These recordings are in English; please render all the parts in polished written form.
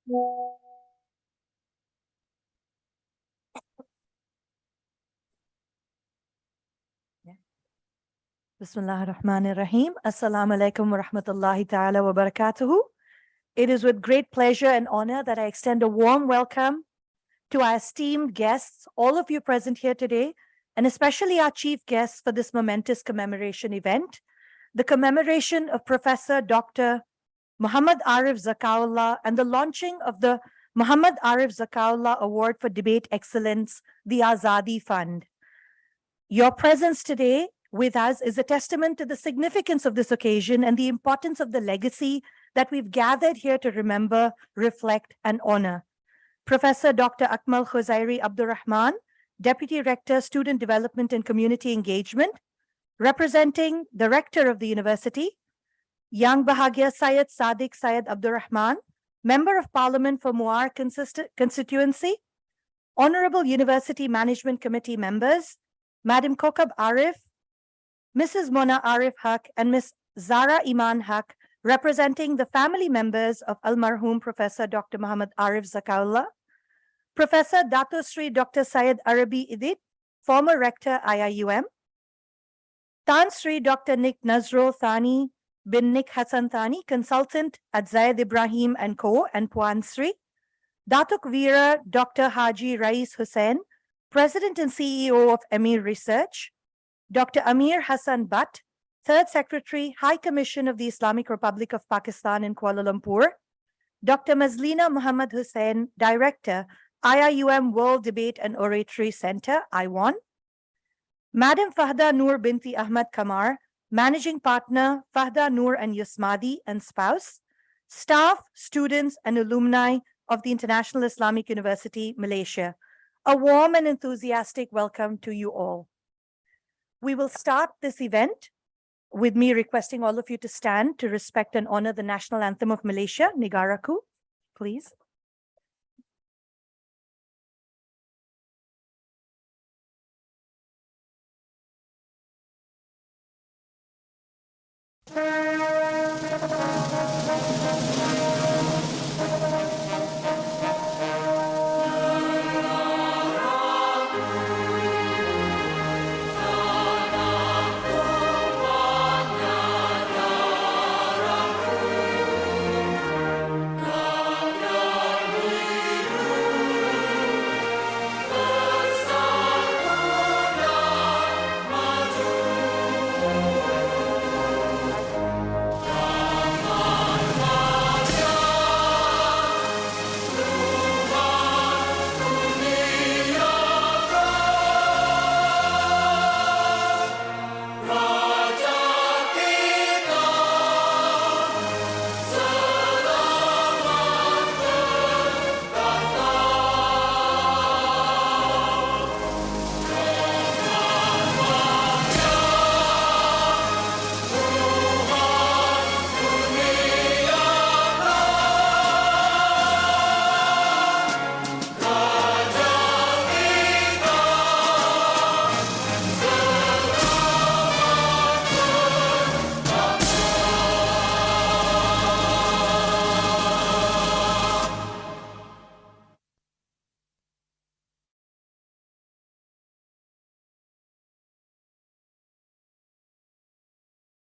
Bismillah ar-Rahman ar-Rahim. Assalamu alaikum wa rahmatullahi ta'ala wa barakatuhu. It is with great pleasure and honor that I extend a warm welcome to our esteemed guests, all of you present here today, and especially our chief guests for this momentous commemoration event, the commemoration of Professor Dr. Muhammad Arif Zakaullah and the launching of the Muhammad Arif Zakaullah Award for Debate Excellence, the Azadi Fund. Your presence today with us is a testament to the significance of this occasion and the importance of the legacy that we've gathered here to remember, reflect, and honor. Professor Dr. Akmal Khuzairi Abdul-Rahman, Deputy Rector, Student Development and Community Engagement, representing the Rector of the University, Young Bahagia Syed Sadiq Syed Abdul-Rahman, Member of Parliament for Muar Constituency, Honorable University Management Committee members, Madam Kokab Arif, Mrs. Mona Arif Haq, and Ms. Zara Iman Haq, representing the family members of Almarhum Professor Dr. Muhammad Arif Zakaullah, Professor Dato Sri Dr. Syed Arabi Idit, former Rector IIUM, Tan Sri Dr. Nick Nazro Thani bin Nick Hassan Thani, consultant at Zayed Ibrahim & Co. and Puan Sri, Datuk Veera Dr. Haji Rais Hussain, President and CEO of Amir Research, Dr. Amir Hassan Butt, Third Secretary, High Commission of the Islamic Republic of Pakistan in Kuala Lumpur, Dr. Mazlina Muhammad Hussain, Director, IIUM World Debate and Oratory Center, IWAN, Madam Fahda Noor Binti Ahmad Kamar, Managing Partner, Fahda Noor and Yusmadi and spouse, staff, students, and alumni of the International Islamic University, Malaysia. A warm and enthusiastic welcome to you all. We will start this event with me requesting all of you to stand to respect and honor the national anthem of Malaysia, Negaraku, please.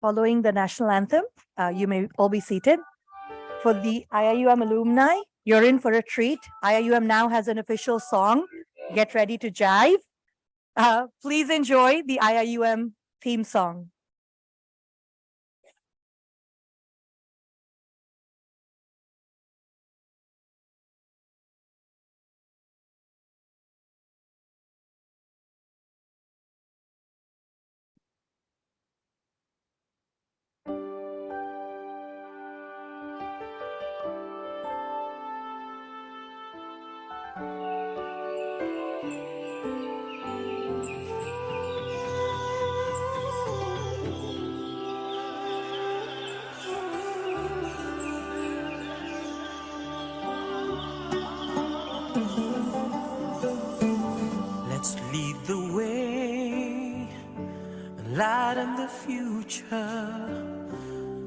Following the national anthem, you may all be seated. For the IIUM alumni, you're in for a treat. IIUM now has an official song. Get ready to jive. Please enjoy the IIUM theme song. Light in the future,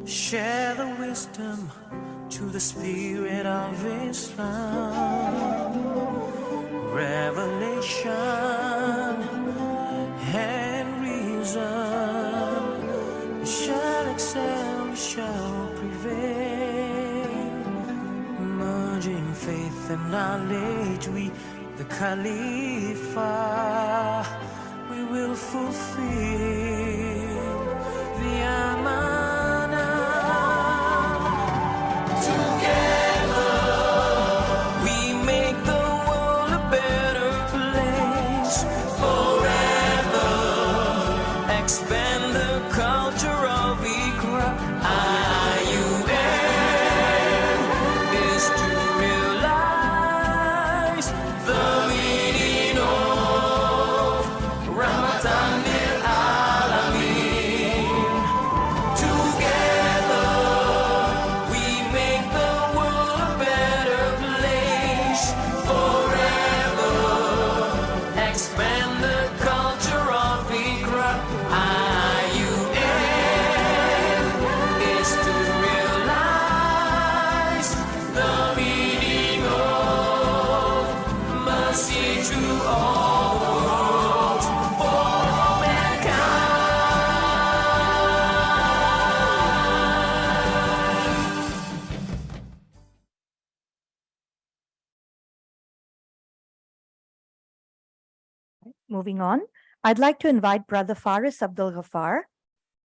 share the wisdom, to the spirit of Islam. Revelation and reason shall excel, shall prevail. Merging faith and knowledge, we, the Khalifa, we will fulfill the Amanah. Together we make the world a better place. Forever expand the culture of Iqra. IIUM is to realize the meaning of Ramadan lil Alameen. Together we make the world a better place. Forever expand the culture of Iqra. IIUM is to realize the meaning of mercy to all worlds for mankind. Moving on, I'd like to invite Brother Faris Abdul-Rauf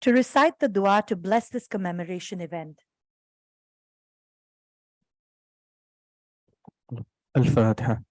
to recite the dua to bless this commemoration event. الفاتحة.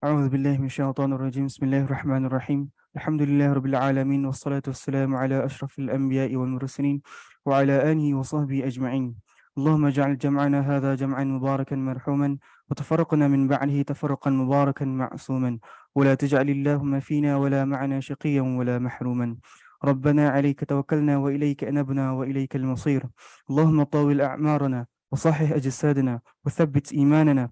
أعوذ بالله من الشيطان الرجيم. بسم الله الرحمن الرحيم. الحمد لله رب العالمين، والصلاة والسلام على أشرف الأنبياء والمرسلين وعلى آله وصحبه أجمعين. اللهم اجعل جمعنا هذا جمعا مباركا مرحوما، وتفرقنا من بعده تفرقا مباركا معصوما، ولا تجعل اللهم فينا ولا معنا شقيا ولا محروما. ربنا عليك توكلنا وإليك أنبنا وإليك المصير. اللهم طول أعمارنا وصحح أجسادنا وثبت إيماننا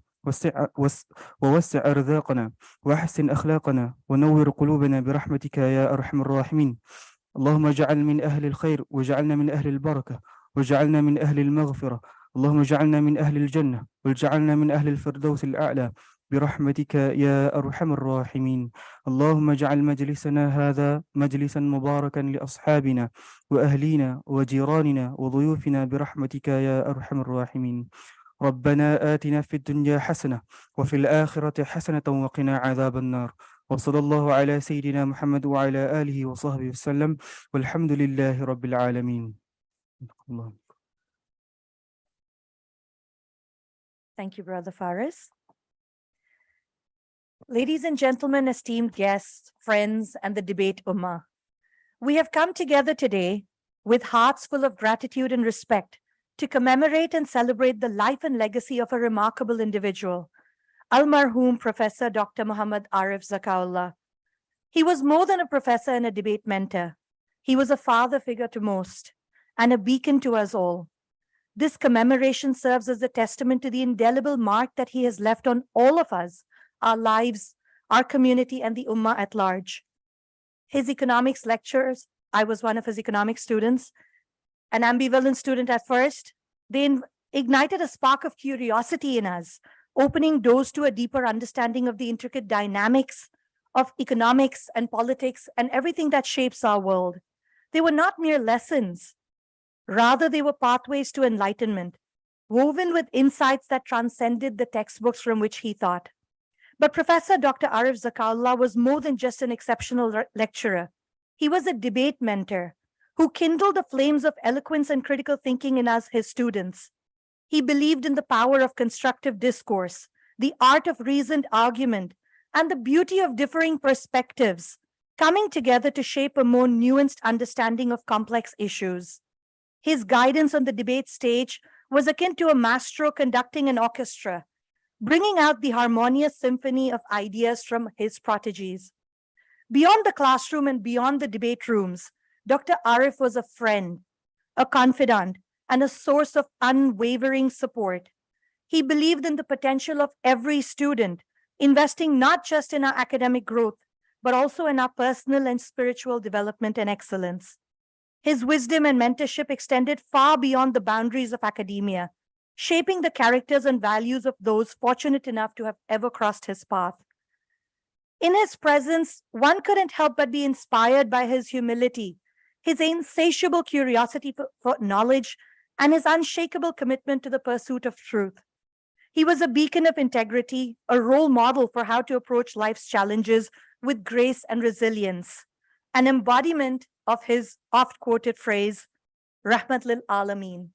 ووسع أرزاقنا وأحسن أخلاقنا ونور قلوبنا برحمتك يا أرحم الراحمين. اللهم اجعل من أهل الخير، واجعلنا من أهل البركة، واجعلنا من أهل المغفرة. اللهم اجعلنا من أهل الجنة، واجعلنا من أهل الفردوس الأعلى برحمتك يا أرحم الراحمين. اللهم اجعل مجلسنا هذا مجلسا مباركا لأصحابنا وأهلينا وجيراننا وضيوفنا برحمتك يا أرحم الراحمين. ربنا آتنا في الدنيا حسنة وفي الآخرة حسنة وقنا عذاب النار. وصلى الله على سيدنا محمد وعلى آله وصحبه وسلم، والحمد لله رب العالمين. Thank you, Brother Faris. Ladies and gentlemen, esteemed guests, friends, and the debate ummah, we have come together today with hearts full of gratitude and respect to commemorate and celebrate the life and legacy of a remarkable individual, Al-Marhoom Professor Dr. Muhammad Arif Zakaullah. He was more than a professor and a debate mentor. He was a father figure to most and a beacon to us all. This commemoration serves as a testament to the indelible mark that he has left on all of us, our lives, our community, and the ummah at large. His economics lectures, I was one of his economics students, an ambivalent student at first, they ignited a spark of curiosity in us, opening doors to a deeper understanding of the intricate dynamics of economics and politics and everything that shapes our world. They were not mere lessons. Rather, they were pathways to enlightenment, woven with insights that transcended the textbooks from which he thought. But Professor Dr. Arif Zakaullah was more than just an exceptional lecturer. He was a debate mentor who kindled the flames of eloquence and critical thinking in us, his students. He believed in the power of constructive discourse, the art of reasoned argument, and the beauty of differing perspectives coming together to shape a more nuanced understanding of complex issues. His guidance on the debate stage was akin to a maestro conducting an orchestra, bringing out the harmonious symphony of ideas from his proteges. Beyond the classroom and beyond the debate rooms, Dr. Arif was a friend, a confidant, and a source of unwavering support. He believed in the potential of every student, investing not just in our academic growth, but also in our personal and spiritual development and excellence. His wisdom and mentorship extended far beyond the boundaries of academia, shaping the characters and values of those fortunate enough to have ever crossed his path. In his presence, one couldn't help but be inspired by his humility, his insatiable curiosity for knowledge, and his unshakable commitment to the pursuit of truth. He was a beacon of integrity, a role model for how to approach life's challenges with grace and resilience, an embodiment of his oft-quoted phrase, Rahmat lil Alameen.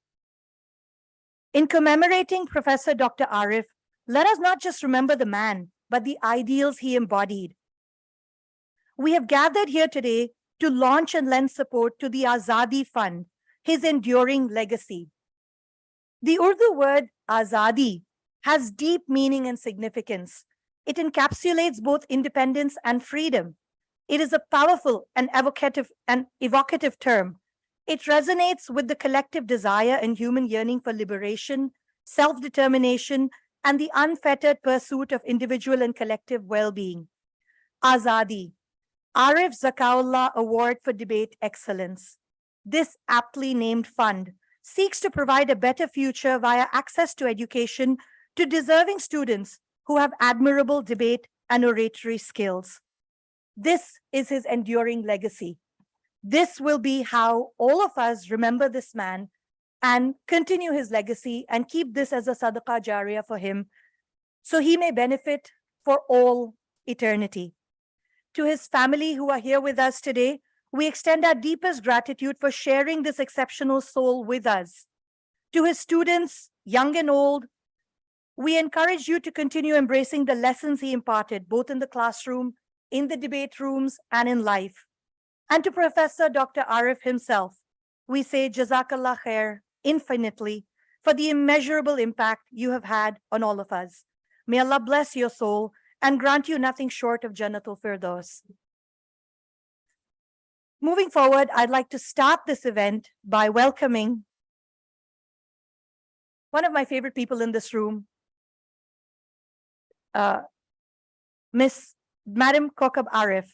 In commemorating Professor Dr. Arif, let us not just remember the man, but the ideals he embodied. We have gathered here today to launch and lend support to the Azadi Fund, his enduring legacy. The Urdu word Azadi has deep meaning and significance. It encapsulates both independence and freedom. It is a powerful and evocative term. It resonates with the collective desire and human yearning for liberation, self-determination, and the unfettered pursuit of individual and collective well-being. Azadi, Arif Zakaullah Award for Debate Excellence. This aptly named fund seeks to provide a better future via access to education to deserving students who have admirable debate and oratory skills. This is his enduring legacy. This will be how all of us remember this man and continue his legacy and keep this as a sadaqah jariyah for him, so he may benefit for all eternity. To his family who are here with us today, we extend our deepest gratitude for sharing this exceptional soul with us. To his students, young and old, we encourage you to continue embracing the lessons he imparted, both in the classroom, in the debate rooms, and in life. And to Professor Dr. Arif himself, we say Jazakallah khair infinitely for the immeasurable impact you have had on all of us. May Allah bless your soul and grant you nothing short of Jannatul Firdaus. Moving forward, I'd like to start this event by welcoming one of my favorite people in this room, Madam Kokab Arif.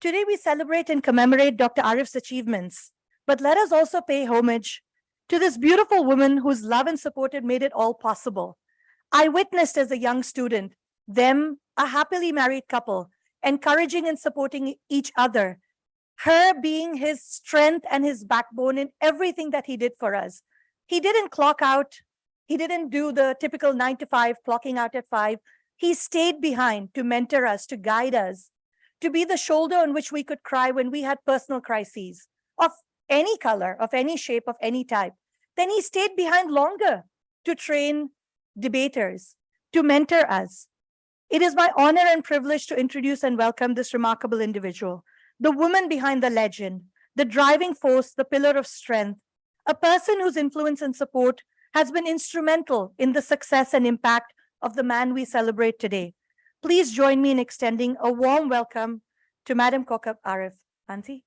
Today we celebrate and commemorate Dr. Arif's achievements, but let us also pay homage to this beautiful woman whose love and support had made it all possible. I witnessed as a young student them, a happily married couple, encouraging and supporting each other, her being his strength and his backbone in everything that he did for us. He didn't clock out. He didn't do the typical 9 to 5, clocking out at 5. He stayed behind to mentor us, to guide us, to be the shoulder on which we could cry when we had personal crises of any color, of any shape, of any type. Then he stayed behind longer to train debaters, to mentor us. It is my honor and privilege to introduce and welcome this remarkable individual, the woman behind the legend, the driving force, the pillar of strength, a person whose influence and support has been instrumental in the success and impact of the man we celebrate today. Please join me in extending a warm welcome to Madam Kokab Arif. Auntie.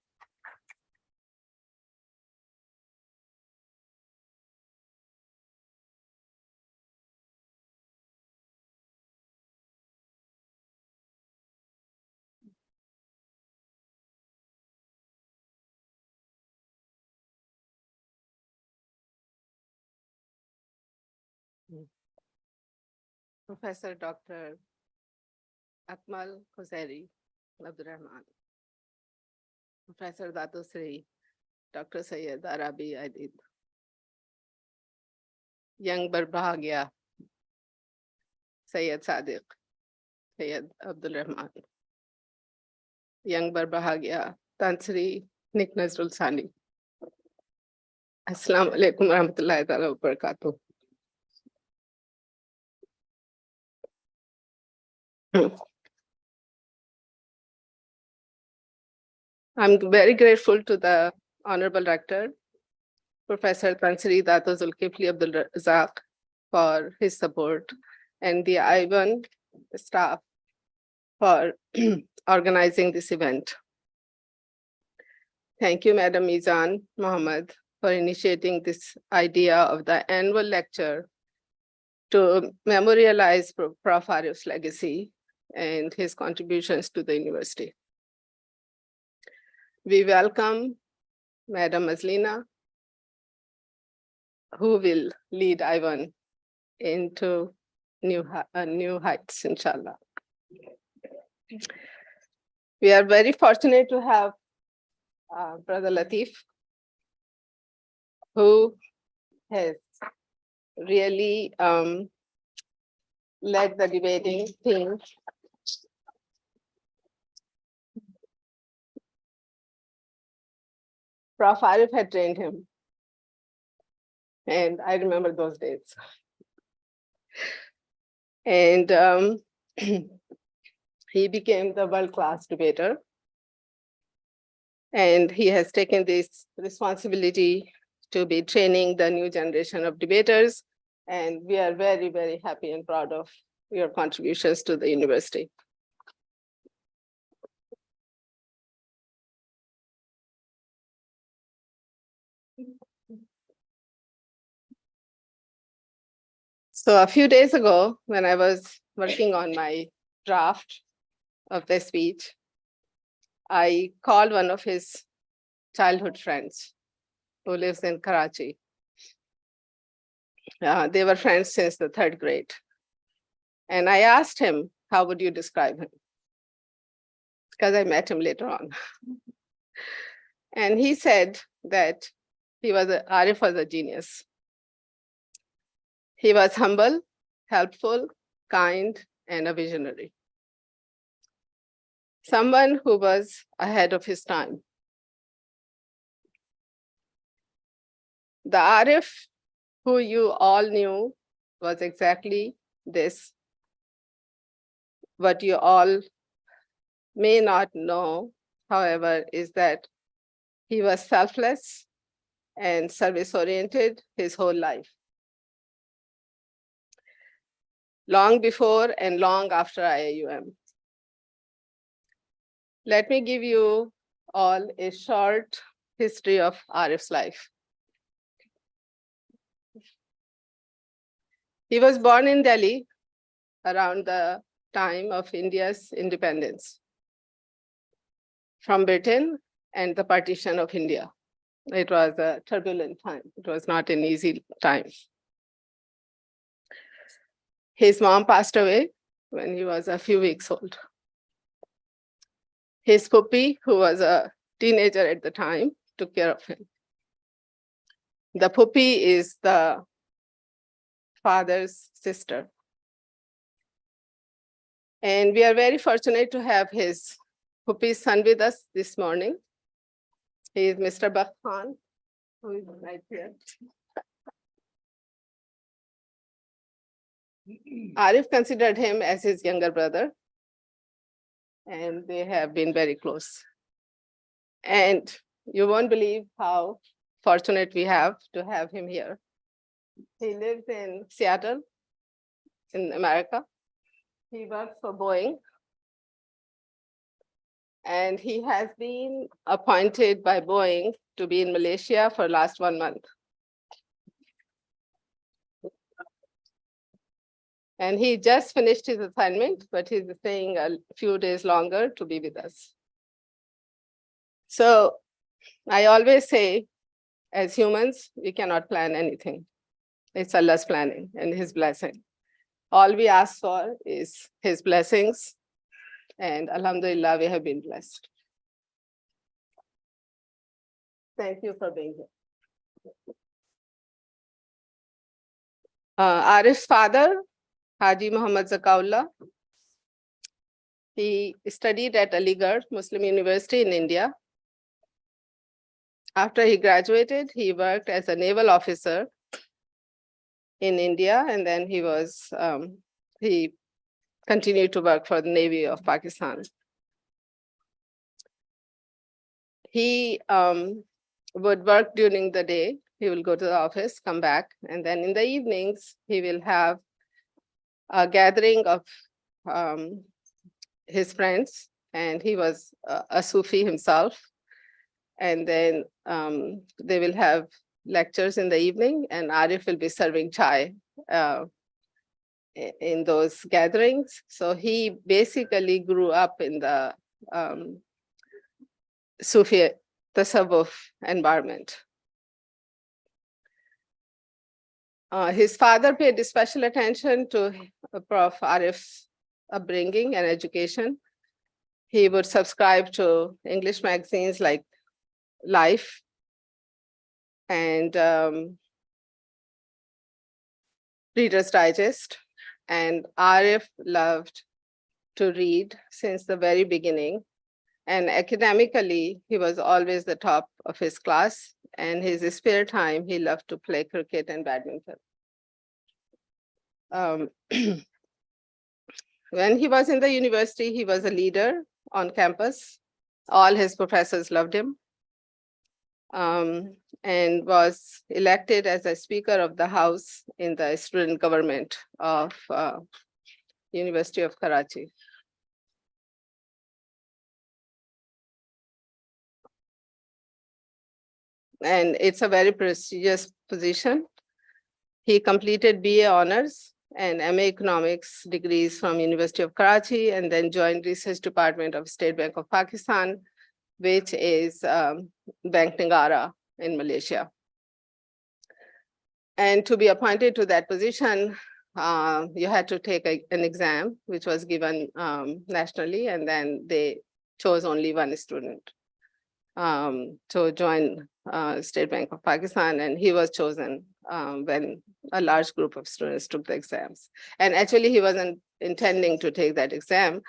Professor Dr. Akmal Khuzairi Abdul-Rahman, Professor Datusri Dr. Sayyid Arabi Aidid, Young Barbahagya Sayyid Sadiq Sayyid Abdul-Rahman, Young Barbahagya Tansri Nik Nazrul Sani. Assalamu alaikum warahmatullahi ta'ala wa barakatuh. I'm very grateful to the Honorable Rector, Professor Tansri Dato Zulkifli Abdul Razak, for his support, and the IIUM staff for organizing this event. Thank you, Madam Mizan Mohammed, for initiating this idea of the annual lecture to memorialize Prof. Arif's legacy and his contributions to the university. We welcome Madam Mazlina, who will lead I1 into new heights, inshallah. We are very fortunate to have Brother Latif, who has really led the debating team. Prof. Arif had trained him, and I remember those days. And he became the world-class debater, and he has taken this responsibility to be training the new generation of debaters, and we are very, very happy and proud of your contributions to the university. So a few days ago, when I was working on my draft of the speech, I called one of his childhood friends who lives in Karachi. They were friends since the 3rd grade. And I asked him, how would you describe him? Because I met him later on. And he said that Arif was a genius. He was humble, helpful, kind, and a visionary. Someone who was ahead of his time. The Arif who you all knew was exactly this. What you all may not know, however, is that he was selfless and service-oriented his whole life. Long before and long after IIUM. Let me give you all a short history of Arif's life. He was born in Delhi around the time of India's independence from Britain and the partition of India. It was a turbulent time. It was not an easy time. His mom passed away when he was a few weeks old. His puppy, who was a teenager at the time, took care of him. The puppy is the father's sister. And we are very fortunate to have his puppy's son with us this morning. He is Mr. Bakhan, who is right here. Arif considered him as his younger brother, and they have been very close. And you won't believe how fortunate we have to have him here. He lives in Seattle, in America. He works for Boeing. And he has been appointed by Boeing to be in Malaysia for the last 1 month. And he just finished his assignment, but he's staying a few days longer to be with us. So I always say, as humans, we cannot plan anything. It's Allah's planning and his blessing. All we ask for is his blessings, and alhamdulillah, we have been blessed. Thank you for being here. Arif's father, Haji Muhammad Zakaullah, he studied at Aligarh Muslim University in India. After he graduated, he worked as a naval officer in India, and then he continued to work for the Navy of Pakistan. He would work during the day. He will go to the office, come back, and then in the evenings, he will have a gathering of his friends, and he was a Sufi himself. And then they will have lectures in the evening, and Arif will be serving chai in those gatherings. So he basically grew up in the Sufi tasawwuf environment. His father paid special attention to Prof. Arif's upbringing and education. He would subscribe to English magazines like Life and Reader's Digest. And Arif loved to read since the very beginning. And academically, he was always the top of his class. And his spare time, he loved to play cricket and badminton. When he was in the university, he was a leader on campus. All his professors loved him. And was elected as a Speaker of the House in the student government of University of Karachi. And it's a very prestigious position. He completed BA Honors and MA Economics degrees from University of Karachi, and then joined Research Department of State Bank of Pakistan, which is Bank Negara in Malaysia. And to be appointed to that position, you had to take an exam, which was given nationally, and then they chose only one student to join State Bank of Pakistan, and he was chosen when a large group of students took the exams. And actually, he wasn't intending to take that exam.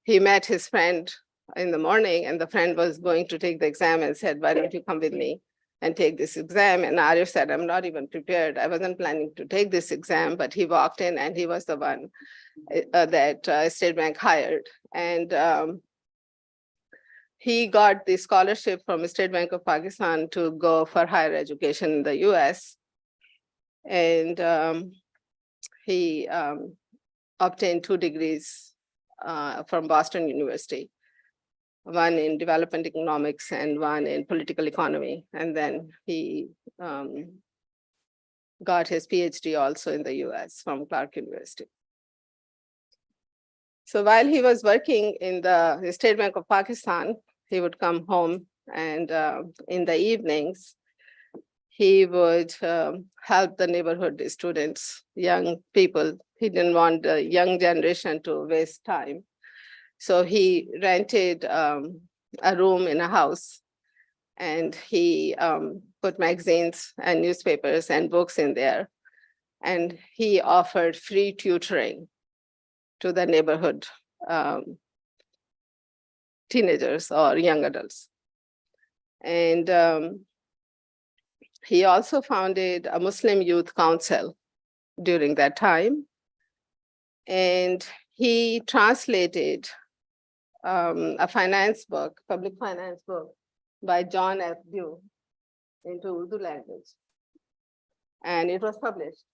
He met his friend in the morning, and the friend was going to take the exam and said, "Why don't you come with me and take this exam?" And Arif said, "I'm not even prepared. I wasn't planning to take this exam," but he walked in and he was the one that State Bank hired. And he got the scholarship from State Bank of Pakistan to go for higher education in the US. And he obtained 2 degrees from Boston University, one in development economics and one in political economy. And then he got his PhD also in the US from Clark University. So while he was working in the State Bank of Pakistan, he would come home, and in the evenings, he would help the neighborhood students, young people. He didn't want the young generation to waste time. So he rented a room in a house, and he put magazines and newspapers and books in there. And he offered free tutoring to the neighborhood teenagers or young adults. And he also founded a Muslim Youth Council during that time. And he translated a finance book, public finance book, by John F. Dew into Urdu language. And it was published.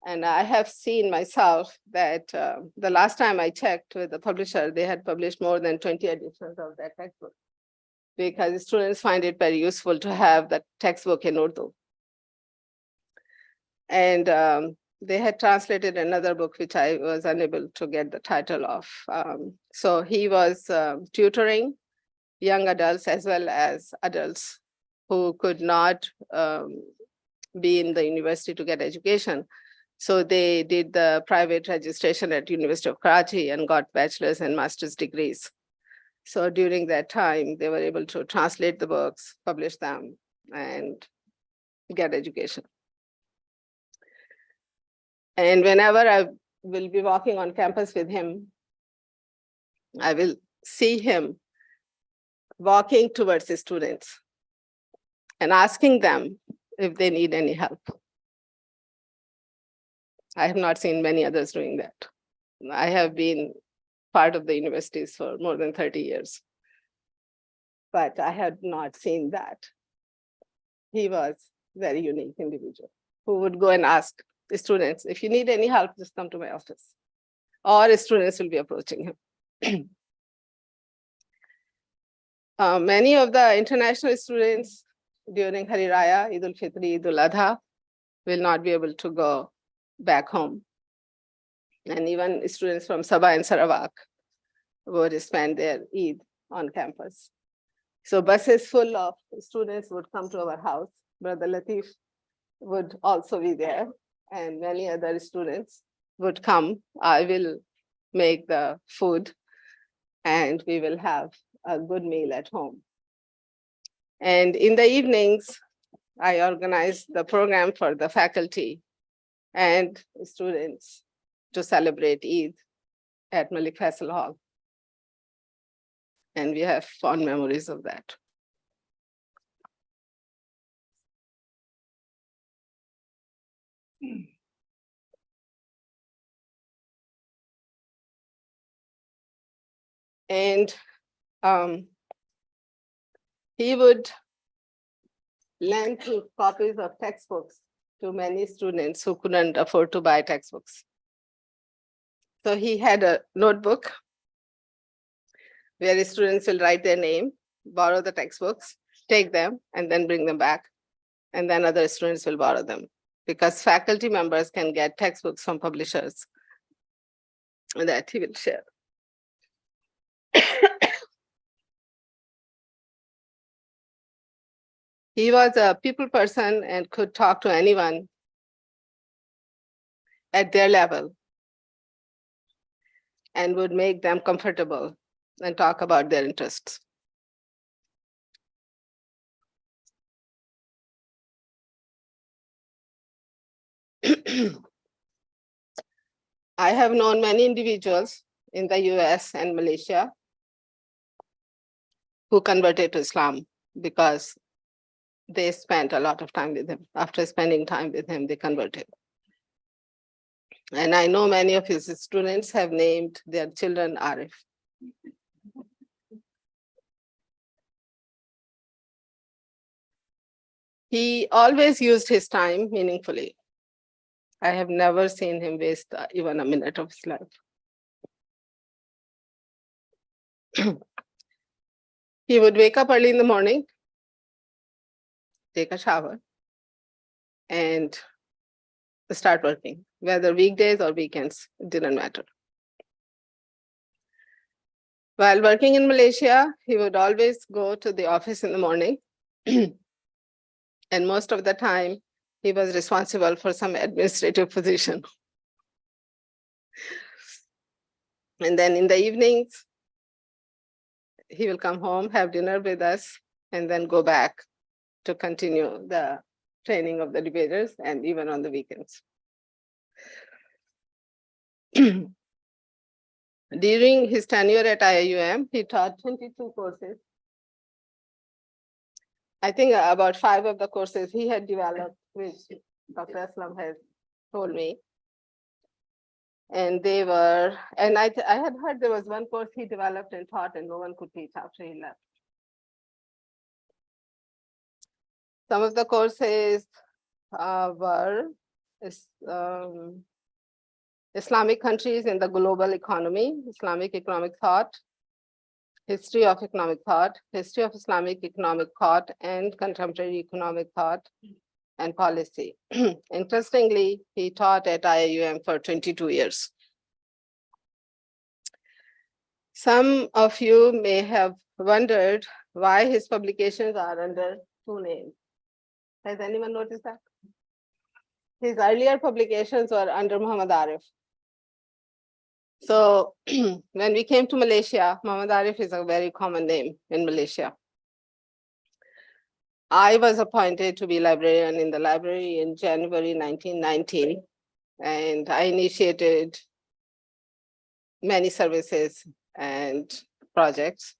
And I have seen myself that the last time I checked with the publisher, they had published more than 20 editions of that textbook, because students find it very useful to have that textbook in Urdu. And they had translated another book, which I was unable to get the title of. So he was tutoring young adults as well as adults who could not be in the university to get education. So they did the private registration at University of Karachi and got bachelor's and master's degrees. So during that time, they were able to translate the books, publish them, and get education. And whenever I will be walking on campus with him, I will see him walking towards the students and asking them if they need any help. I have not seen many others doing that. I have been part of the universities for more than 30 years, but I had not seen that. He was a very unique individual who would go and ask the students, if you need any help, just come to my office. Or students will be approaching him. Many of the international students during Hari Raya, Eid al-Fitr, Eid al-Adha will not be able to go back home. And even students from Sabah and Sarawak would spend their Eid on campus. So buses full of students would come to our house. Brother Latif would also be there, and many other students would come. I will make the food, and we will have a good meal at home. And in the evenings, I organize the program for the faculty and students to celebrate Eid at Malik Faisal Hall. And we have fond memories of that. And he would lend to copies of textbooks to many students who couldn't afford to buy textbooks. So he had a notebook where students will write their name, borrow the textbooks, take them, and then bring them back. And then other students will borrow them, because faculty members can get textbooks from publishers that he will share. He was a people person and could talk to anyone at their level and would make them comfortable and talk about their interests. I have known many individuals in the US and Malaysia who converted to Islam because they spent a lot of time with him. After spending time with him, they converted. And I know many of his students have named their children Arif. He always used his time meaningfully. I have never seen him waste even a minute of his life. He would wake up early in the morning, take a shower, and start working, whether weekdays or weekends, it didn't matter. While working in Malaysia, he would always go to the office in the morning. And most of the time, he was responsible for some administrative position. And then in the evenings, he will come home, have dinner with us, and then go back to continue the training of the debaters, and even on the weekends. During his tenure at IIUM, he taught 22 courses. I think about 5 of the courses he had developed, which Dr. Aslam has told me. And they were, and I had heard there was one course he developed and taught and no one could teach after he left. Some of the courses were Islamic countries in the global economy, Islamic economic thought, history of economic thought, history of Islamic economic thought and contemporary economic thought and policy. Interestingly, he taught at IIUM for 22 years. Some of you may have wondered why his publications are under 2 names. Has anyone noticed that? His earlier publications were under Muhammad Arif. So when we came to Malaysia, Muhammad Arif is a very common name in Malaysia. I was appointed to be librarian in the library in January 1990, and I initiated many services and projects.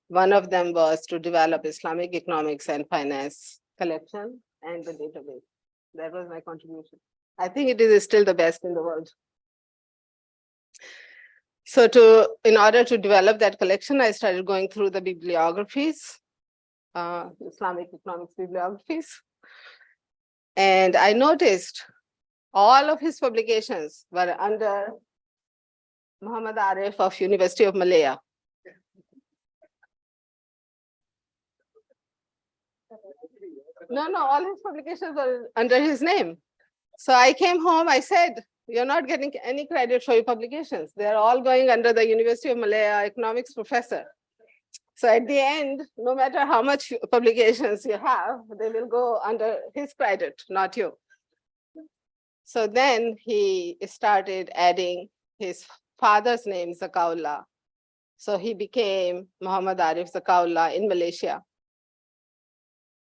One of them was to develop Islamic economics and finance collection and the database. That was my contribution. I think it is still the best in the world. So in order to develop that collection, I started going through the bibliographies, Islamic economics bibliographies. And I noticed all of his publications were under Muhammad Arif of University of Malaya. No, all his publications were under his name. So I came home, I said, you're not getting any credit for your publications. They're all going under the University of Malaya economics professor. So at the end, no matter how much publications you have, they will go under his credit, not you. So then he started adding his father's name, Zakaullah. So he became Muhammad Arif Zakaullah in Malaysia.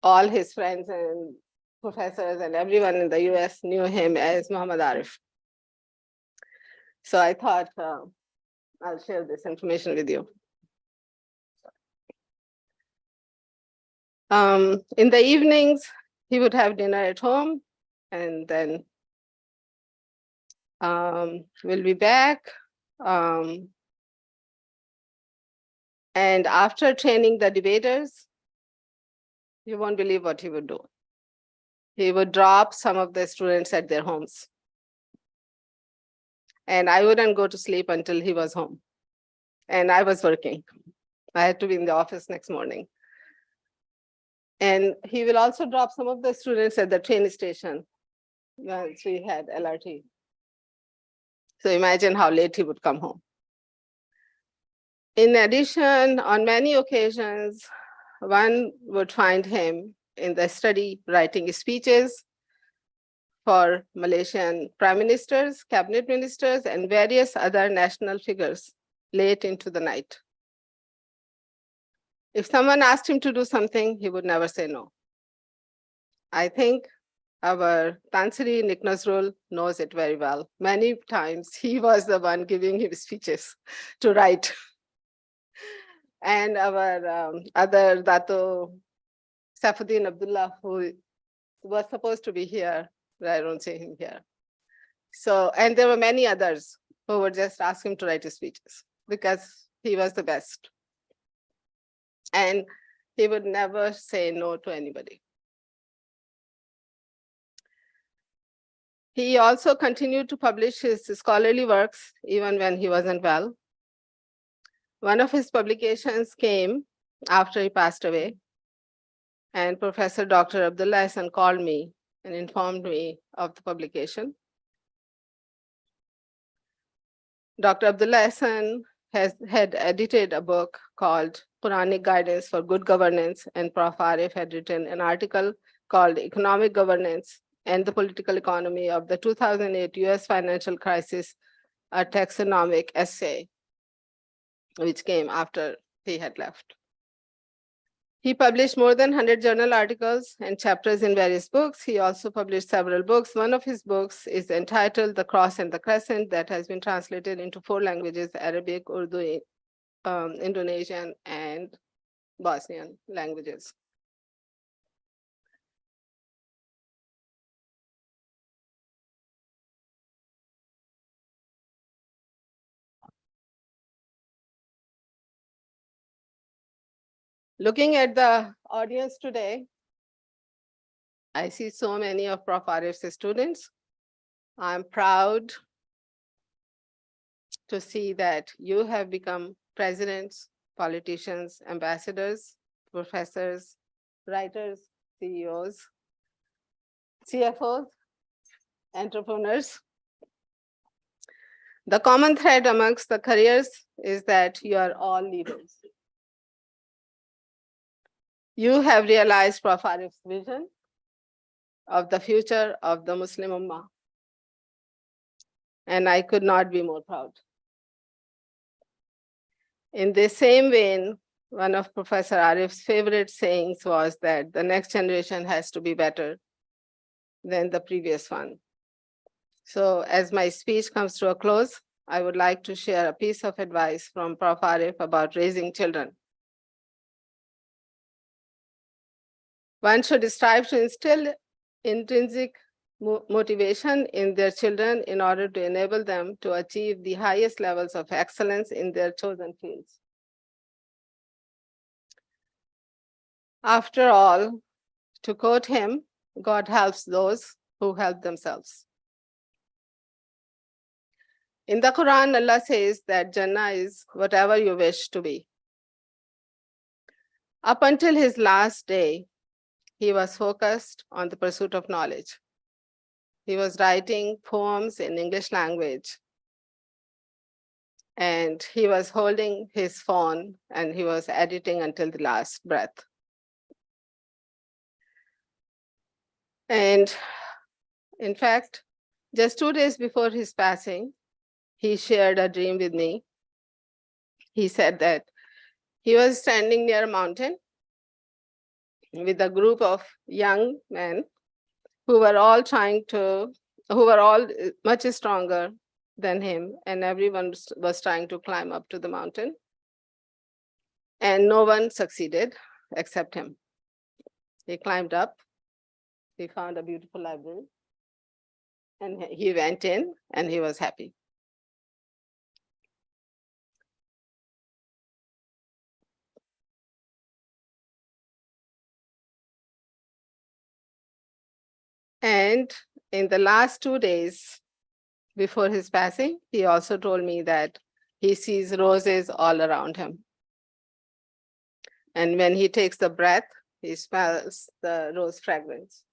All his friends and professors and everyone in the US knew him as Muhammad Arif. So I thought I'll share this information with you. In the evenings, he would have dinner at home, and then we'll be back. And after training the debaters, you won't believe what he would do. He would drop some of the students at their homes. And I wouldn't go to sleep until he was home. And I was working. I had to be in the office next morning. And he will also drop some of the students at the train station once we had LRT. So imagine how late he would come home. In addition, on many occasions, one would find him in the study writing speeches for Malaysian prime ministers, cabinet ministers, and various other national figures late into the night. If someone asked him to do something, he would never say no. I think our Tansiri Nick Nazrul knows it very well. Many times he was the one giving him speeches to write. And our other Dato Saifuddin Abdullah, who was supposed to be here, but I don't see him here. So, and there were many others who would just ask him to write his speeches because he was the best. And he would never say no to anybody. He also continued to publish his scholarly works even when he wasn't well. One of his publications came after he passed away, and Professor Dr. Abdullah Hassan called me and informed me of the publication. Dr. Abdullah Hassan had edited a book called Quranic Guidance for Good Governance, and Prof. Arif had written an article called Economic Governance and the Political Economy of the 2008 US Financial Crisis, a taxonomic essay, which came after he had left. He published more than 100 journal articles and chapters in various books. He also published several books. One of his books is entitled The Cross and the Crescent, that has been translated into 4 languages: Arabic, Urdu, Indonesian, and Bosnian languages. Looking at the audience today, I see so many of Prof. Arif's students. I'm proud to see that you have become presidents, politicians, ambassadors, professors, writers, CEOs, CFOs, entrepreneurs. The common thread amongst the careers is that you are all leaders. You have realized Prof. Arif's vision of the future of the Muslim Ummah. And I could not be more proud. In the same vein, one of Professor Arif's favorite sayings was that the next generation has to be better than the previous one. So as my speech comes to a close, I would like to share a piece of advice from Prof. Arif about raising children. One should strive to instill intrinsic motivation in their children in order to enable them to achieve the highest levels of excellence in their chosen fields. After all, to quote him, God helps those who help themselves. In the Quran, Allah says that Jannah is whatever you wish to be. Up until his last day, he was focused on the pursuit of knowledge. He was writing poems in English language. And he was holding his phone and he was editing until the last breath. And in fact, just 2 days before his passing, he shared a dream with me. He said that he was standing near a mountain with a group of young men who were all much stronger than him, and everyone was trying to climb up to the mountain. And no one succeeded except him. He climbed up, he found a beautiful library, and he went in and he was happy. And in the last 2 days before his passing, he also told me that he sees roses all around him. And when he takes the breath, he smells the rose fragrance.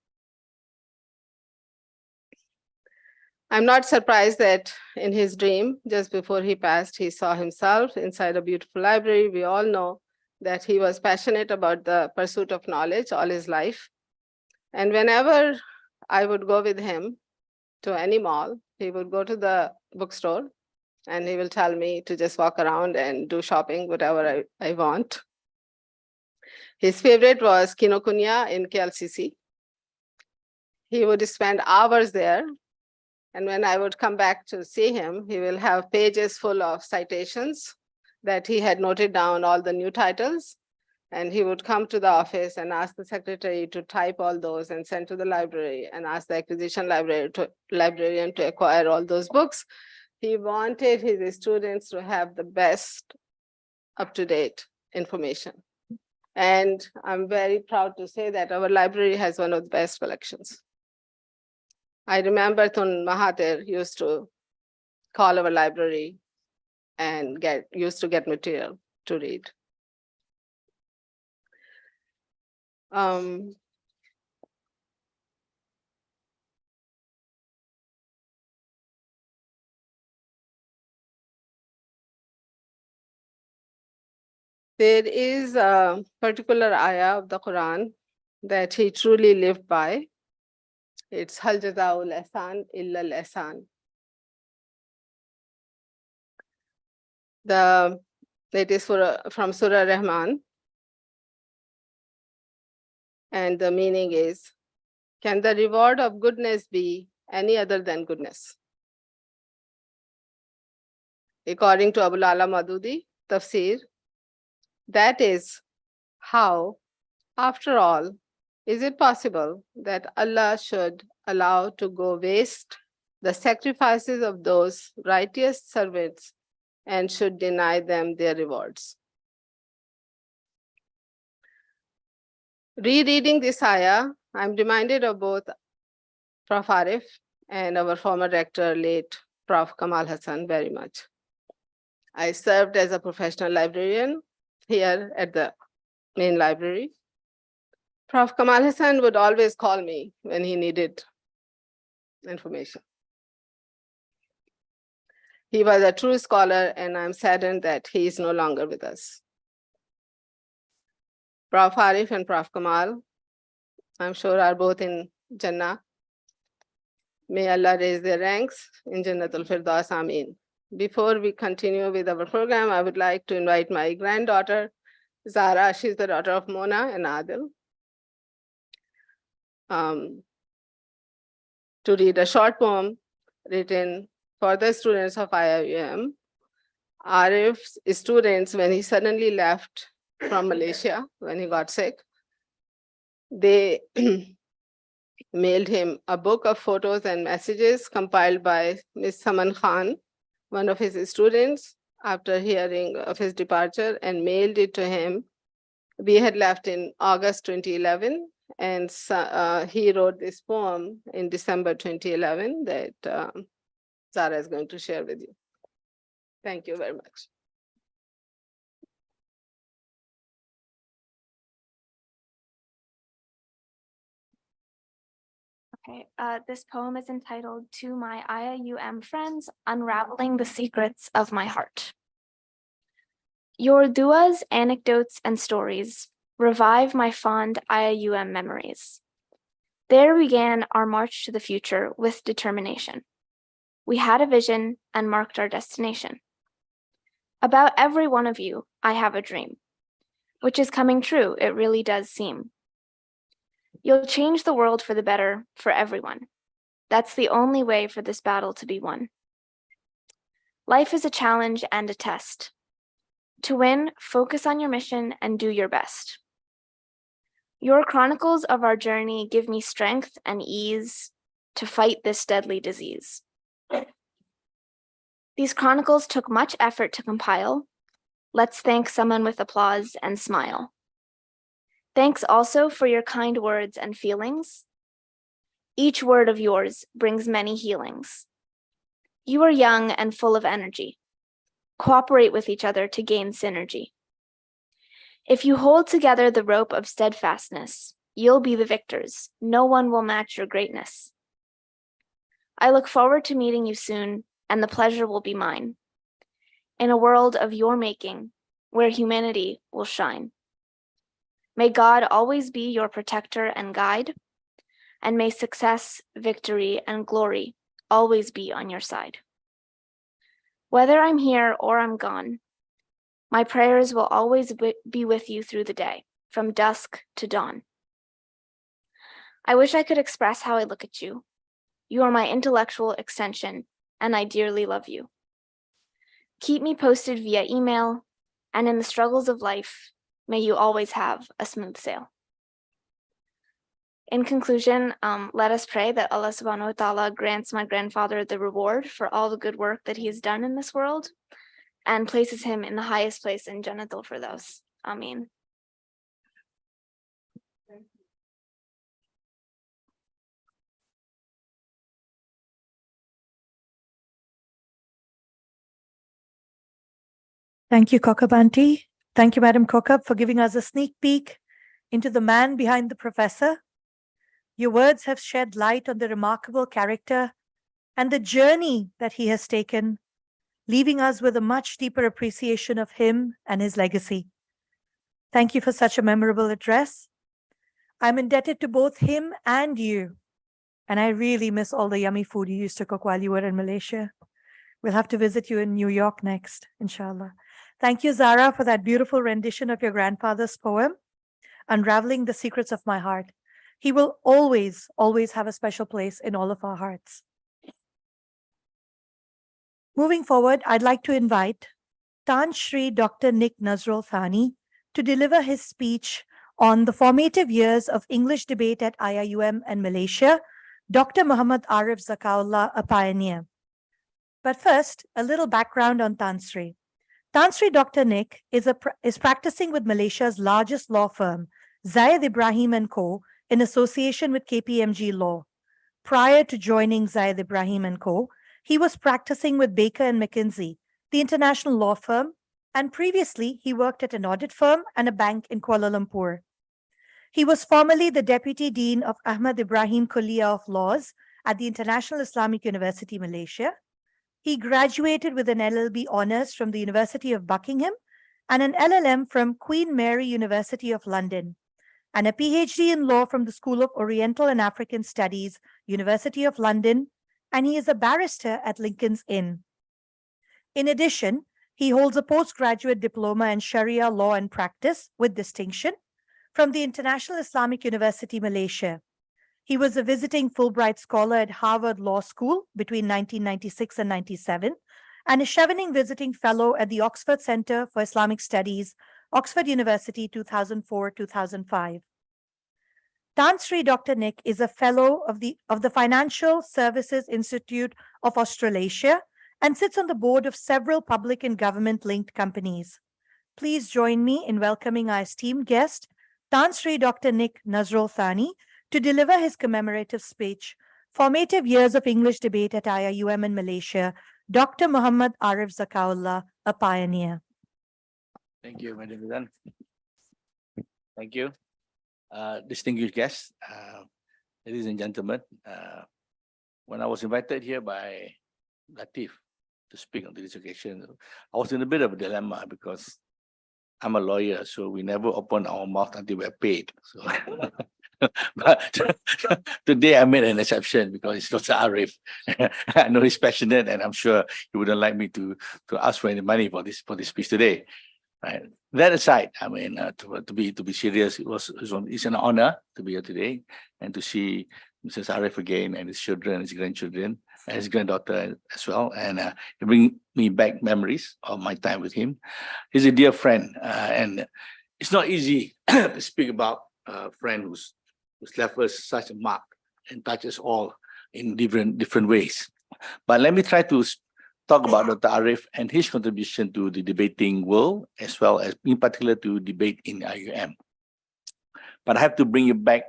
I'm not surprised that in his dream, just before he passed, he saw himself inside a beautiful library. We all know that he was passionate about the pursuit of knowledge all his life. And whenever I would go with him to any mall, he would go to the bookstore and he will tell me to just walk around and do shopping, whatever I want. His favorite was Kinokuniya in KLCC. He would spend hours there. And when I would come back to see him, he will have pages full of citations that he had noted down all the new titles. And he would come to the office and ask the secretary to type all those and send to the library and ask the acquisition librarian to acquire all those books. He wanted his students to have the best up-to-date information. And I'm very proud to say that our library has one of the best collections. I remember Tun Mahathir used to call our library and used to get material to read. There is a particular ayah of the Quran that he truly lived by. It's Hal Jazaa'ul Ihsan illa al Ihsan. It is from Surah Rahman. And the meaning is, can the reward of goodness be any other than goodness? According to Abul Ala Madudi, Tafsir, that is how, after all, is it possible that Allah should allow to go waste the sacrifices of those righteous servants and should deny them their rewards? Rereading this ayah, I'm reminded of both Prof. Arif and our former rector, late Prof. Kamal Hassan, very much. I served as a professional librarian here at the main library. Prof. Kamal Hassan would always call me when he needed information. He was a true scholar, and I'm saddened that he is no longer with us. Prof. Arif and Prof. Kamal, I'm sure, are both in Jannah. May Allah raise their ranks in Jannatul Firdaus, Ameen. Before we continue with our program, I would like to invite my granddaughter, Zara. She's the daughter of Mona and Adil, to read a short poem written for the students of IIUM. Arif's students, when he suddenly left from Malaysia, when he got sick, they mailed him a book of photos and messages compiled by Ms. Saman Khan, one of his students, after hearing of his departure, and mailed it to him. We had left in August 2011, and he wrote this poem in December 2011 that Zara is going to share with you. Thank you very much. Okay, this poem is entitled To My IIUM Friends, Unraveling the Secrets of My Heart. Your duas, anecdotes, and stories revive my fond IIUM memories. There began our march to the future with determination. We had a vision and marked our destination. About every one of you, I have a dream, which is coming true, it really does seem. You'll change the world for the better for everyone. That's the only way for this battle to be won. Life is a challenge and a test. To win, focus on your mission and do your best. Your chronicles of our journey give me strength and ease to fight this deadly disease. These chronicles took much effort to compile. Let's thank someone with applause and smile. Thanks also for your kind words and feelings. Each word of yours brings many healings. You are young and full of energy. Cooperate with each other to gain synergy. If you hold together the rope of steadfastness, you'll be the victors. No one will match your greatness. I look forward to meeting you soon, and the pleasure will be mine. In a world of your making, where humanity will shine. May God always be your protector and guide, and may success, victory, and glory always be on your side. Whether I'm here or I'm gone, my prayers will always be with you through the day, from dusk to dawn. I wish I could express how I look at you. You are my intellectual extension, and I dearly love you. Keep me posted via email, and in the struggles of life, may you always have a smooth sail. In conclusion, let us pray that Allah subhanahu wa ta'ala grants my grandfather the reward for all the good work that he has done in this world and places him in the highest place in Jannatul Firdaus. Ameen. Thank you, Kokabanti. Thank you, Madam Kokab, for giving us a sneak peek into the man behind the professor. Your words have shed light on the remarkable character and the journey that he has taken, leaving us with a much deeper appreciation of him and his legacy. Thank you for such a memorable address. I'm indebted to both him and you, and I really miss all the yummy food you used to cook while you were in Malaysia. We'll have to visit you in New York next, inshallah. Thank you, Zara, for that beautiful rendition of your grandfather's poem, Unraveling the Secrets of My Heart. He will always, always have a special place in all of our hearts. Moving forward, I'd like to invite Tan Shri Dr. Nick Nazrul Thani to deliver his speech on the formative years of English debate at IIUM and Malaysia, Dr. Muhammad Arif Zakaullah, a pioneer. But first, a little background on Tan Shri. Tan Shri Dr. Nick is practicing with Malaysia's largest law firm, Zayed Ibrahim & Co., in association with KPMG Law. Prior to joining Zayed Ibrahim & Co., he was practicing with Baker & McKinsey, the international law firm, and previously he worked at an audit firm and a bank in Kuala Lumpur. He was formerly the Deputy Dean of Ahmad Ibrahim Kulliyah of Laws at the International Islamic University, Malaysia. He graduated with an LLB honours from the University of Buckingham and an LLM from Queen Mary University of London, and a PhD in law from the School of Oriental and African Studies, University of London, and he is a barrister at Lincoln's Inn. In addition, he holds a postgraduate diploma in Sharia law and practice with distinction from the International Islamic University, Malaysia. He was a visiting Fulbright scholar at Harvard Law School between 1996 and 97, and a Chevening Visiting Fellow at the Oxford Centre for Islamic Studies, Oxford University, 2004-2005. Tan Sri Dr. Nick is a fellow of the Financial Services Institute of Australasia and sits on the board of several public and government-linked companies. Please join me in welcoming our esteemed guest, Tan Sri Dr. Nick Nazrul Thani, to deliver his commemorative speech, Formative Years of English Debate at IIUM in Malaysia, Dr. Muhammad Arif Zakaullah, a pioneer. Thank you, Madam President. Thank you. Distinguished guests, ladies and gentlemen, when I was invited here by Latif to speak on this occasion, I was in a bit of a dilemma because I'm a lawyer, so we never open our mouth until we're paid. So, but today I made an exception because it's Dr. Arif. I know he's passionate, and I'm sure he wouldn't like me to ask for any money for this speech today. Right. That aside, I mean, to be serious, it's an honor to be here today and to see Mrs. Arif again and his children, his grandchildren, and his granddaughter as well, and it bring me back memories of my time with him. He's a dear friend, and it's not easy to speak about a friend who's left us such a mark and touches all in different ways. But let me try to talk about Dr. Arif and his contribution to the debating world, as well as in particular to debate in IUM. But I have to bring you back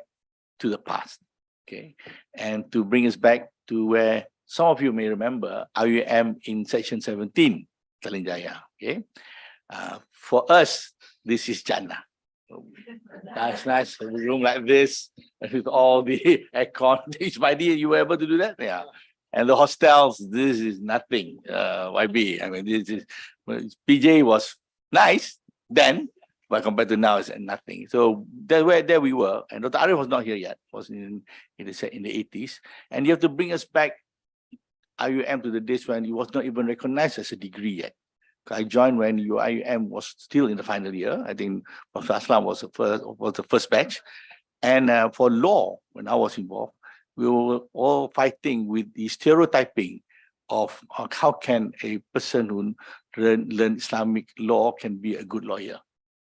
to the past, okay? And to bring us back to where some of you may remember IUM in section 17, Talinjaya, okay? For us, this is Jannah. Nice room like this with all the aircon. Ismaili, you were able to do that? Yeah. And the hostels, this is nothing. YB, I mean, this is PJ was nice then, but compared to now, it's nothing. So there we were. And Dr. Arif was not here yet. Was in the 80s, and you have to bring us back IUM to the days when it was not even recognized as a degree yet. I joined when your IUM was still in the final year. I think Prof. Aslam was the first batch. And for law, when I was involved, we were all fighting with the stereotyping of how can a person who learn Islamic law can be a good lawyer,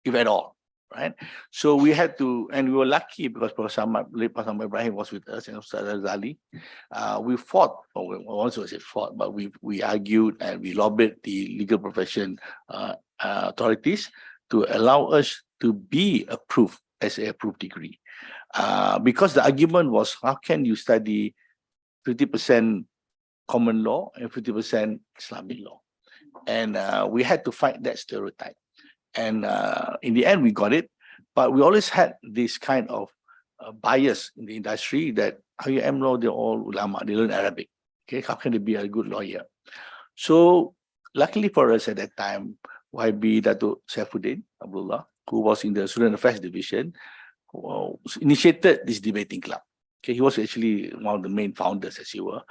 if at all, right? So we had to, and we were lucky because Professor Ibrahim was with us and Ustaz Azali. We fought, or also say fought, but we argued and we lobbied the legal profession authorities to allow us to be approved as an approved degree. Because the argument was, how can you study 50% common law and 50% Islamic law? And we had to fight that stereotype. And in the end, we got it. But we always had this kind of bias in the industry that IUM law, they're all ulama, they learn Arabic. Okay, how can they be a good lawyer? So luckily for us at that time, YB Dato Saifuddin Abdullah, who was in the Student Affairs Division, initiated this debating club. Okay, he was actually one of the main founders, as you were.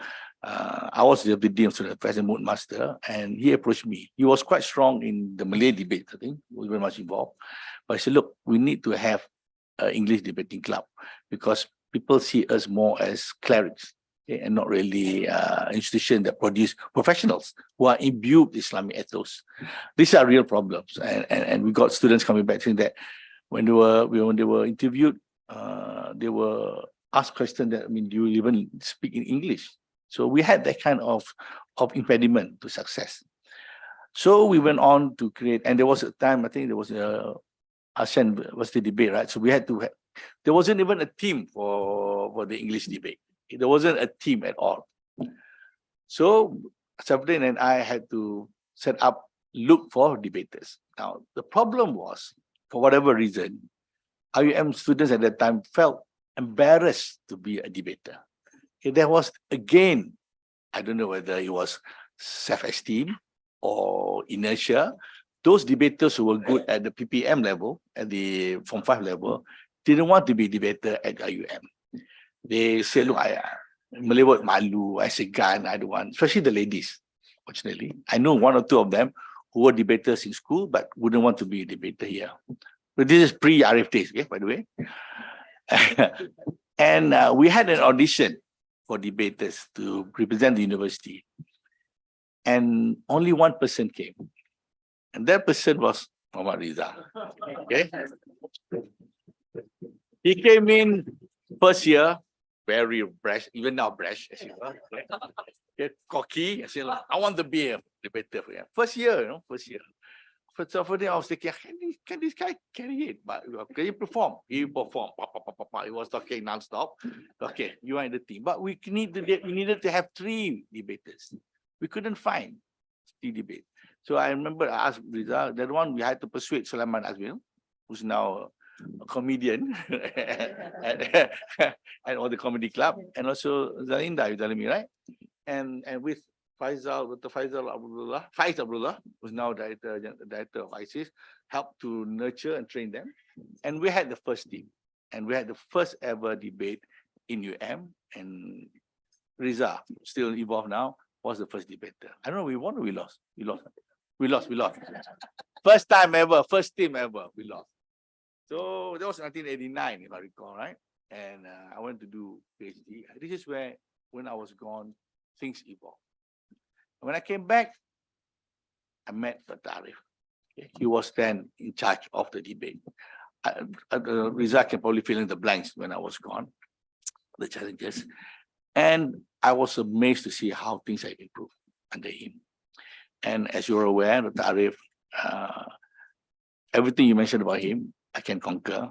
I was the Dean of Student Affairs and Mood Master, and he approached me. He was quite strong in the Malay debate, I think, he was very much involved. But I said, look, we need to have an English debating club because people see us more as clerics, okay, and not really an institution that produce professionals who are imbued with Islamic ethos. These are real problems, and we got students coming back saying that when they were interviewed, they were asked questions that, I mean, do you even speak in English? So we had that kind of impediment to success. So we went on to create, and there was a time, I think there was ASEAN was the debate, right? So we had to, there wasn't even a team for the English debate. There wasn't a team at all. So Safdin and I had to look for debaters. Now, the problem was, for whatever reason, IUM students at that time felt embarrassed to be a debater. Okay, there was, again, I don't know whether it was self-esteem or inertia. Those debaters who were good at the PPM level, at the Form 5 level, didn't want to be debater at IUM. They said, look, Malay word malu, I segan, I don't want, especially the ladies, fortunately. I know one or two of them who were debaters in school, but wouldn't want to be a debater here. But this is pre-Arif days, okay, by the way. And we had an audition for debaters to represent the university. And only one person came. And that person was Muhammad Riza. Okay? He came in first year, very brash, even now brash, as you know. Okay? Cocky. I said, I want to be a debater for you. First year, first year. So for them, I was thinking, can this guy carry it? But can he perform? He performed. He was talking non-stop. Okay, you are in the team. But we needed to have 3 debaters. We couldn't find 3 debates. So I remember I asked Riza, that one we had to persuade Sulaiman Azmil, who's now a comedian at, at all the comedy club, and also Zalinda, you're telling me, right? And with Dr. Faiz Abdullah, who's now director of ISIS, helped to nurture and train them. And we had the first team, and we had the first ever debate in UM, and Riza, still involved now, was the first debater. I don't know, we won or we lost? We lost. First time ever, first team ever, we lost. So that was 1989, if I recall, right? And I went to do PhD. This is where, when I was gone, things evolved. When I came back, I met Dr. Arif. Okay. He was then in charge of the debate. Riza can probably fill in the blanks when I was gone, the challenges. And I was amazed to see how things had improved under him. And as you're aware, Dr. Arif, everything you mentioned about him, I can concur.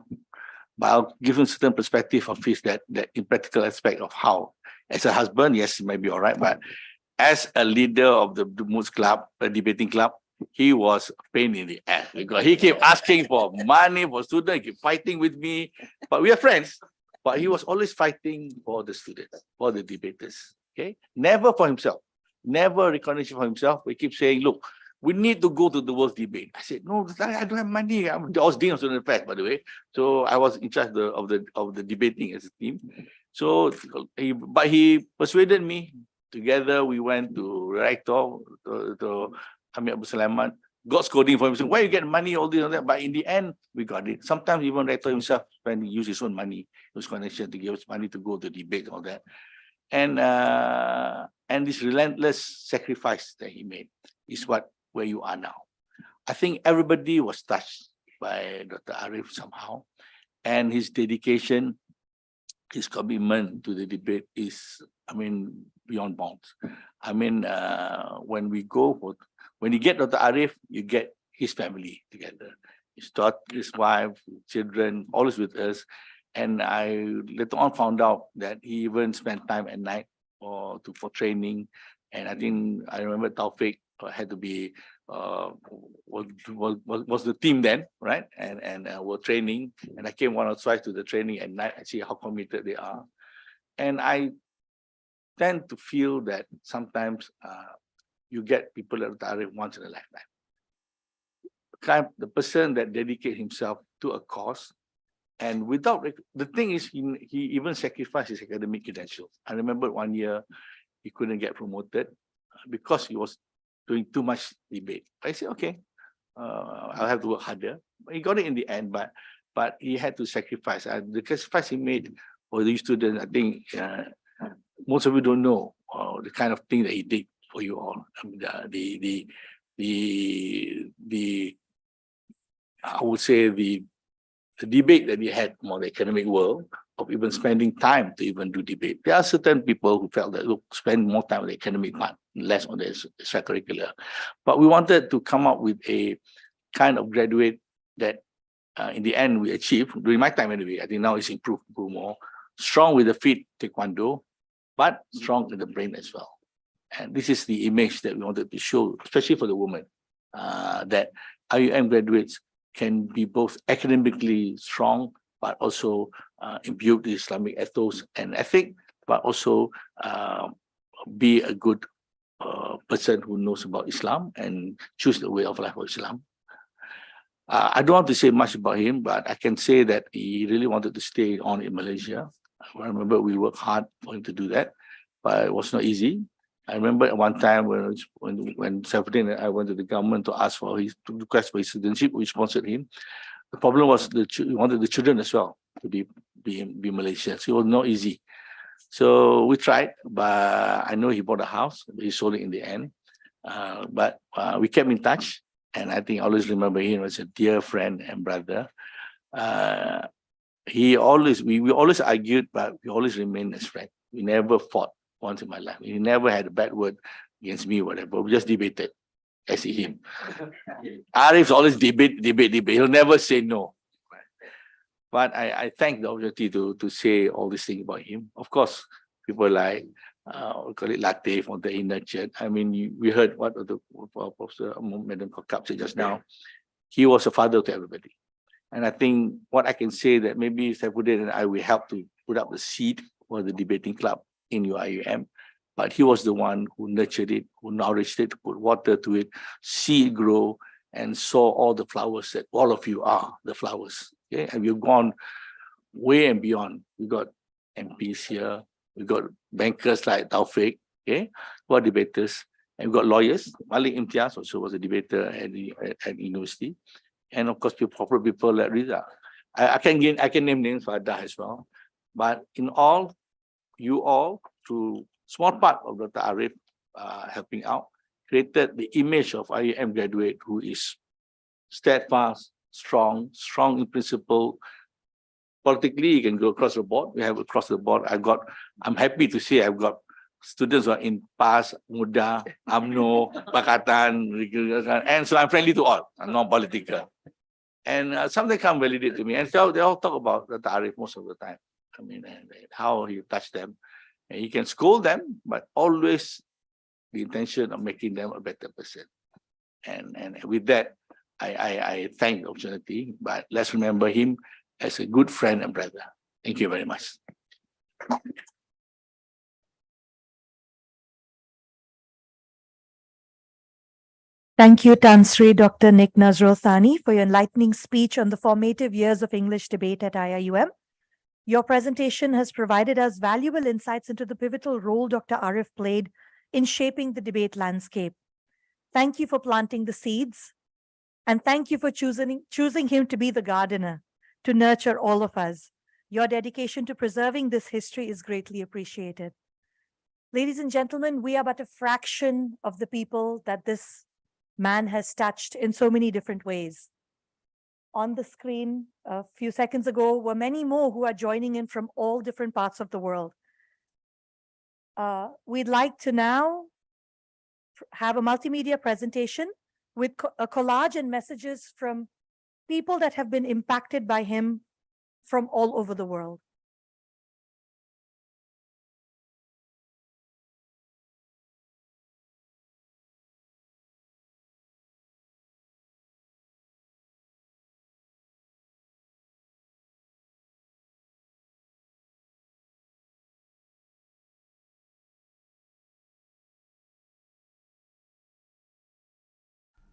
But I'll give him a certain perspective of his that impractical aspect of how, as a husband, yes, it might be all right, but as a leader of the Moods Club, a debating club, he was a pain in the ass because he kept asking for money for students, he kept fighting with me. But we are friends. But he was always fighting for the students, for the debaters. Okay, never for himself, never recognition for himself. We keep saying, look, we need to go to the world debate. I said, no, I don't have money. I was dean of student affairs, by the way. So I was in charge of the debating as a team. So, but he persuaded me. Together, we went to rector, to Hamid Abu Sulaiman, got scolding for him, saying, where you get money, all this and that. But in the end, we got it. Sometimes even rector himself, when he used his own money, his connection to give us money to go to debate, all that. And this relentless sacrifice that he made is where you are now. I think everybody was touched by Dr. Arif somehow, and his dedication, his commitment to the debate is, I mean, beyond bounds. I mean, when you get Dr. Arif, you get his family together. His daughter, his wife, children, always with us. And I later on found out that he even spent time at night for training. And I think I remember Taufik had to be was the team then, right? And were training. And I came one or twice to the training at night. I see how committed they are. And I tend to feel that sometimes you get people that are once in a lifetime. The person that dedicates himself to a cause, and without the thing is, he even sacrificed his academic credentials. I remember one year he couldn't get promoted because he was doing too much debate. I said, okay, I'll have to work harder. He got it in the end, but he had to sacrifice. The sacrifice he made for these students, I think most of you don't know the kind of thing that he did for you all. I mean, I would say the debate that he had on the academic world, of even spending time to even do debate. There are certain people who felt that, look, spend more time on the academic part, less on the extracurricular. But we wanted to come up with a kind of graduate that in the end we achieved, during my time anyway. I think now it's improved more. Strong with the feet, taekwondo, but strong in the brain as well. And this is the image that we wanted to show, especially for the women, that IIUM graduates can be both academically strong, but also imbued the Islamic ethos and ethic, but also be a good person who knows about Islam and choose the way of life of Islam. I don't want to say much about him, but I can say that he really wanted to stay on in Malaysia. I remember we worked hard for him to do that, but it was not easy. I remember at one time when Saifuddin and I went to the government to ask for his to request for his citizenship, we sponsored him. The problem was we wanted the children as well to be Malaysian, so it was not easy. So we tried, but I know he bought a house. He sold it in the end. But we kept in touch, and I think I always remember him as a dear friend and brother. We always argued, but we always remained as friends. We never fought once in my life. He never had a bad word against me, whatever. We just debated. I see him. Arif's always debate. He'll never say no. But I thank the opportunity to say all these things about him. Of course, people like we call it Latif or the nurtured. I mean, we heard what the Professor Madam Kokap said just now. He was a father to everybody. And I think what I can say that maybe Saifuddin and I will help to put up the seed for the debating club in your IUM. But he was the one who nurtured it, who nourished it, put water to it, see it grow, and saw all the flowers that all of you are, the flowers. Okay, and we've gone way and beyond. We got MPs here, we got bankers like Taufik, okay, who are debaters, and we got lawyers. Malik Imtiaz also was a debater at university. And of course, proper people like Riza. I can name names for Adah as well. But in all, you all, through small part of Dr. Arif helping out, created the image of IIM graduate who is steadfast, strong in principle. Politically, you can go across the board. We have across the board. I'm happy to say I've got students who are in PAS, Muda, UMNO, Pakatan, and so I'm friendly to all. I'm non-political. And some they come validate to me, and so they all talk about Dr. Arif most of the time. I mean, and how he touched them. And he can scold them, but always the intention of making them a better person. And with that, I thank the opportunity, but let's remember him as a good friend and brother. Thank you very much. Thank you, Tan Sri Dr. Nick Nazrul Thani, for your enlightening speech on the formative years of English debate at IIUM. Your presentation has provided us valuable insights into the pivotal role Dr. Arif played in shaping the debate landscape. Thank you for planting the seeds, and thank you for choosing him to be the gardener, to nurture all of us. Your dedication to preserving this history is greatly appreciated. Ladies and gentlemen, we are but a fraction of the people that this man has touched in so many different ways. On the screen a few seconds ago were many more who are joining in from all different parts of the world. We'd like to now have a multimedia presentation with a collage and messages from people that have been impacted by him from all over the world.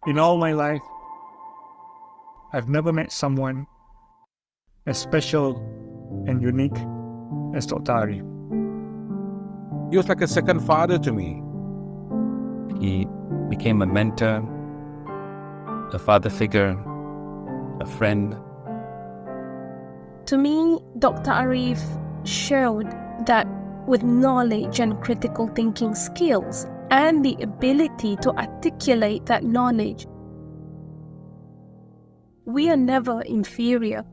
In all my life, I've never met someone as special and unique as Dr. Arif. He was like a second father to me. He became a mentor, a father figure, a friend. To me, Dr. Arif showed that with knowledge and critical thinking skills and the ability to articulate that knowledge, we are never inferior.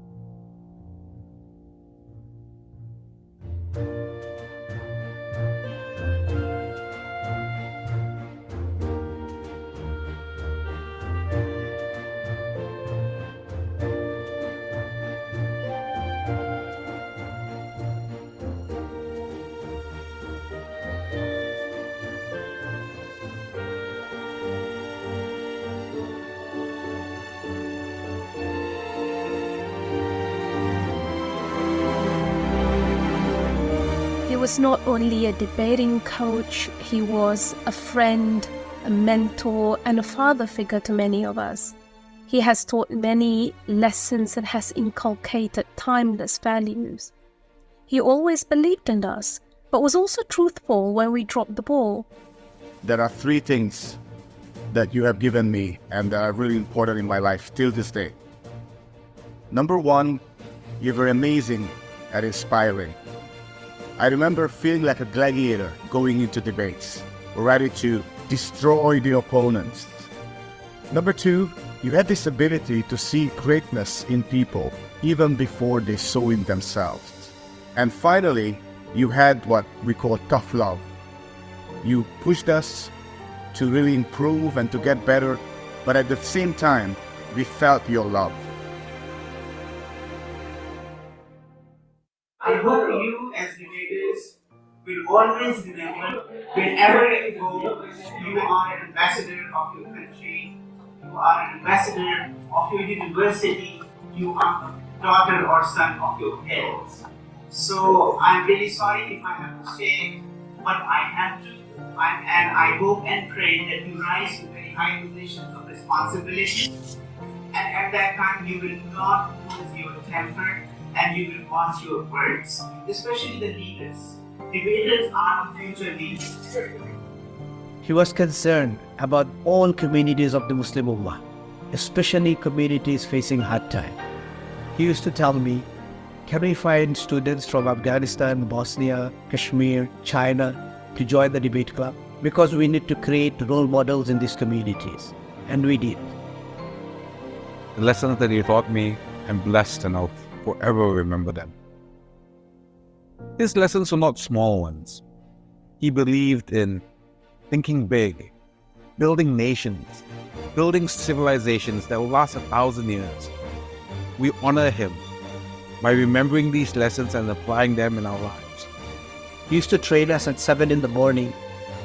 He was not only a debating coach, he was a friend, a mentor, and a father figure to many of us. He has taught many lessons and has inculcated timeless values. He always believed in us, but was also truthful when we dropped the ball. There are three things that you have given me and that are really important in my life till this day. Number one, you were amazing and inspiring. I remember feeling like a gladiator going into debates, ready to destroy the opponents. Number two, you had this ability to see greatness in people even before they saw in themselves. And finally, you had what we call tough love. You pushed us to really improve and to get better, but at the same time, we felt your love. I hope you as debaters will always remember, wherever you go, you are an ambassador of your country, you are an ambassador of your university, you are daughter or son of your parents. So I'm really sorry if I have to say, but I have to. And I hope and pray that you rise to very high positions of responsibility. And at that time, you will not lose your temper and you will watch your words, especially the leaders. Debaters are the future leaders. He was concerned about all communities of the Muslim Ummah, especially communities facing hard time. He used to tell me, can we find students from Afghanistan, Bosnia, Kashmir, China to join the debate club? Because we need to create role models in these communities. And we did. The lessons that he taught me, I'm blessed and I'll forever remember them. His lessons were not small ones. He believed in thinking big, building nations, building civilizations that will last 1,000 years. We honor him by remembering these lessons and applying them in our lives. He used to train us at 7 in the morning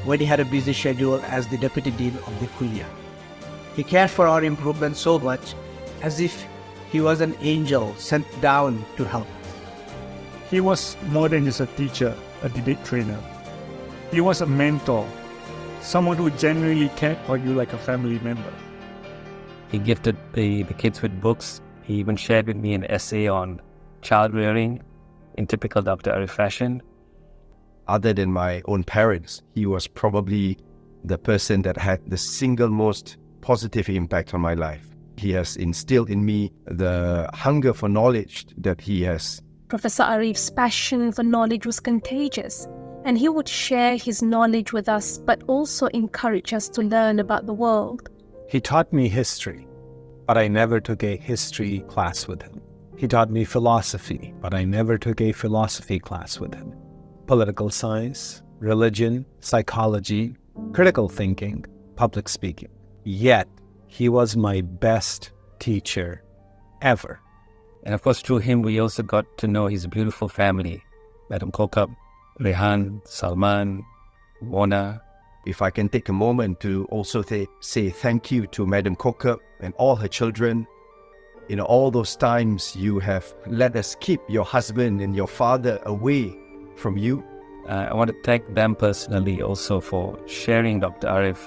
when he had a busy schedule as the Deputy Dean of the Kuliya. He cared for our improvement so much as if he was an angel sent down to help us. He was more than just a teacher, a debate trainer. He was a mentor, someone who genuinely cared for you like a family member. He gifted the kids with books. He even shared with me an essay on child rearing in typical Dr. Arif fashion. Other than my own parents, he was probably the person that had the single most positive impact on my life. He has instilled in me the hunger for knowledge that he has. Professor Arif's passion for knowledge was contagious, and he would share his knowledge with us, but also encourage us to learn about the world. He taught me history, but I never took a history class with him. He taught me philosophy, but I never took a philosophy class with him. Political science, religion, psychology, critical thinking, public speaking. Yet, he was my best teacher ever. And of course, through him, we also got to know his beautiful family, Madam Kokab, Rehan, Salman, Mona. If I can take a moment to also say thank you to Madam Kokab and all her children. In all those times you have let us keep your husband and your father away from you. I want to thank them personally also for sharing Dr. Arif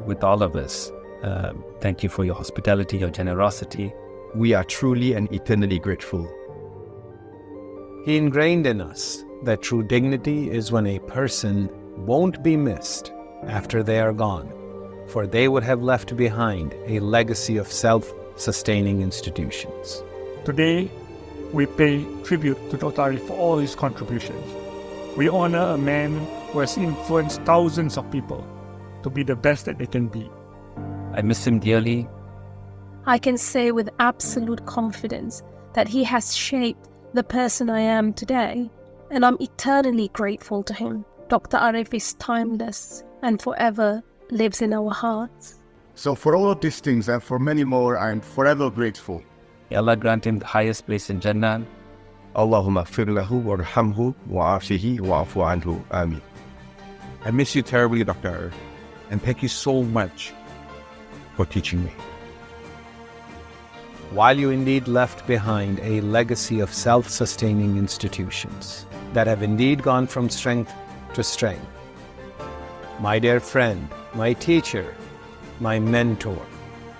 with all of us. Thank you for your hospitality, your generosity. We are truly and eternally grateful. He ingrained in us that true dignity is when a person won't be missed after they are gone, for they would have left behind a legacy of self-sustaining institutions. Today, we pay tribute to Dr. Arif for all his contributions. We honor a man who has influenced thousands of people to be the best that they can be. I miss him dearly. I can say with absolute confidence that he has shaped the person I am today, and I'm eternally grateful to him. Dr. Arif is timeless and forever lives in our hearts. So for all of these things and for many more, I am forever grateful. May Allah grant him the highest place in Jannah. Allahumma fir lahu warhamhu wa'afihi wa'afu anhu. Ameen. I miss you terribly, Dr. Arif, and thank you so much for teaching me. While you indeed left behind a legacy of self-sustaining institutions that have indeed gone from strength to strength, my dear friend, my teacher, my mentor,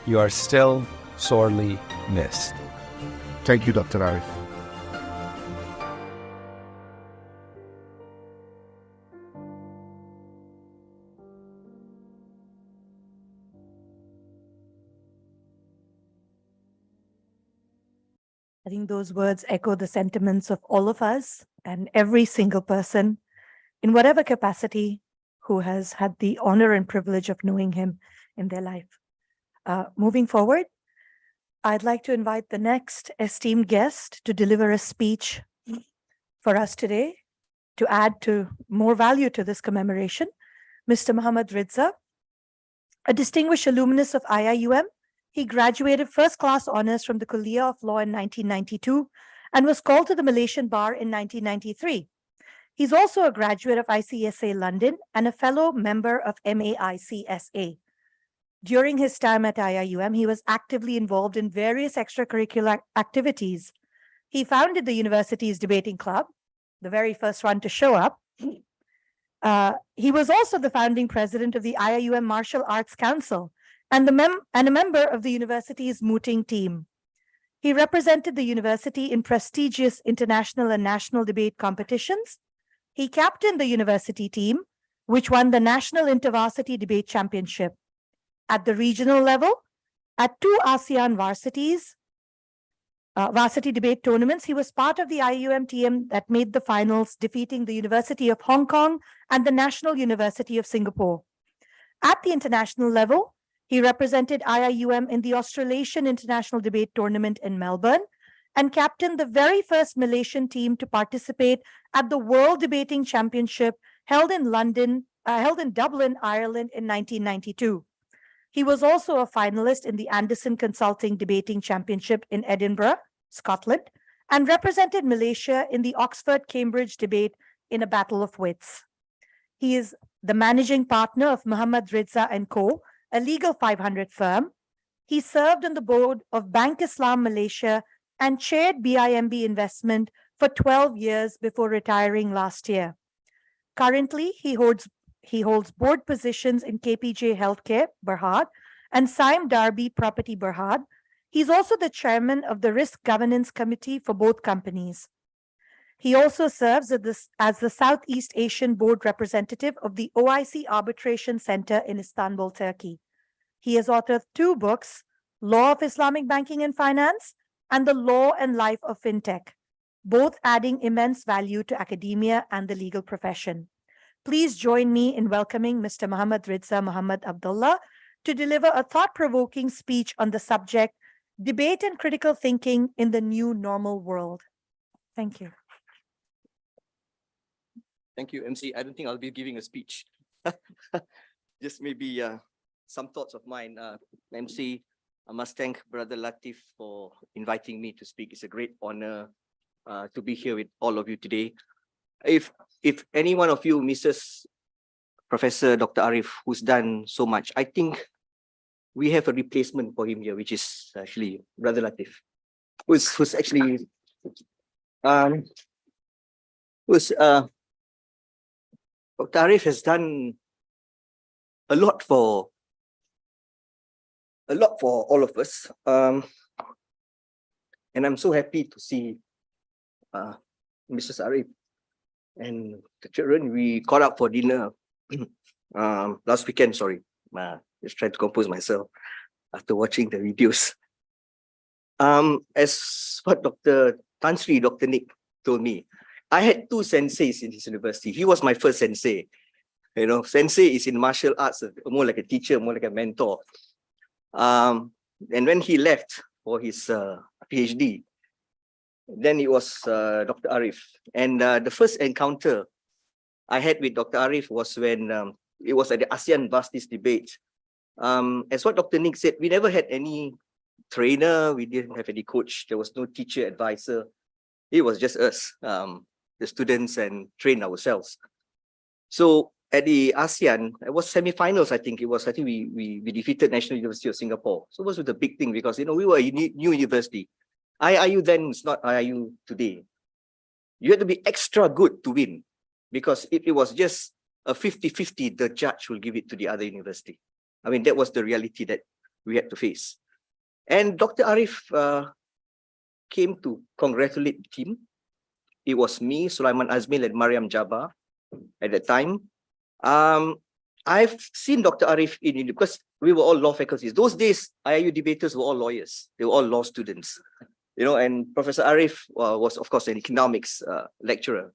you are still sorely missed. Thank you, Dr. Arif. I think those words echo the sentiments of all of us and every single person in whatever capacity who has had the honor and privilege of knowing him in their life. Moving forward, I'd like to invite the next esteemed guest to deliver a speech for us today to add to more value to this commemoration, Mr. Muhammad Ridza, a distinguished alumnus of IIUM. He graduated first-class honors from the Kuliya of Law in 1992 and was called to the Malaysian Bar in 1993. He's also a graduate of ICSA London and a fellow member of MAICSA. During his time at IIUM, he was actively involved in various extracurricular activities. He founded the university's debating club, the very first one to show up. He was also the founding president of the IIUM Martial Arts Council and a member of the university's mooting team. He represented the university in prestigious international and national debate competitions. He captained the university team, which won the National Intervarsity Debate Championship. At the regional level, at 2 ASEAN varsity debate tournaments, he was part of the IIUM team that made the finals, defeating the University of Hong Kong and the National University of Singapore. At the international level, he represented IIUM in the Australasian International Debate Tournament in Melbourne and captained the very first Malaysian team to participate at the World Debating Championship held in Dublin, Ireland in 1992. He was also a finalist in the Anderson Consulting Debating Championship in Edinburgh, Scotland, and represented Malaysia in the Oxford-Cambridge debate in a battle of wits. He is the managing partner of Muhammad Ridza & Co., a legal 500 firm. He served on the board of Bank Islam Malaysia and chaired BIMB Investment for 12 years before retiring last year. Currently, he holds board positions in KPJ Healthcare, Berhad, and Sime Darby Property, Berhad. He's also the chairman of the Risk Governance Committee for both companies. He also serves as the Southeast Asian Board Representative of the OIC Arbitration Center in Istanbul, Turkey. He has authored 2 books, Law of Islamic Banking and Finance and The Law and Life of FinTech, both adding immense value to academia and the legal profession. Please join me in welcoming Mr. Muhammad Ridza Muhammad Abdullah to deliver a thought-provoking speech on the subject, Debate and Critical Thinking in the New Normal World. Thank you. Thank you, MC. I don't think I'll be giving a speech. Just maybe some thoughts of mine. MC, I must thank Brother Latif for inviting me to speak. It's a great honor to be here with all of you today. If any one of you misses Professor Dr. Arif, who's done so much, I think we have a replacement for him here, which is actually Brother Latif, who's actually Dr. Arif has done a lot for all of us, and I'm so happy to see Mrs. Arif and the children. We caught up for dinner last weekend. Sorry, just trying to compose myself after watching the videos. As what Dr. Nick told me, I had 2 senseis in his university. He was my first sensei. You know, sensei is in martial arts, more like a teacher, more like a mentor. And when he left for his PhD, then it was Dr. Arif. And the first encounter I had with Dr. Arif was when it was at the ASEAN Varsity debate. As what Dr. Nick said, we never had any trainer, we didn't have any coach, there was no teacher advisor. It was just us, the students, and train ourselves. So at the ASEAN, it was semi-finals, I think. We defeated National University of Singapore. So it was a big thing because, you know, we were a new university. IIU then is not IIU today. You had to be extra good to win, because if it was just a 50-50, the judge will give it to the other university. I mean, that was the reality that we had to face. And Dr. Arif came to congratulate the team. It was me, Sulaiman Azmil, and Mariam Jabbar at that time. I've seen Dr. Arif in India because we were all law faculties. Those days, IIU debaters were all lawyers. They were all law students. You know, and Professor Arif was, of course, an economics lecturer.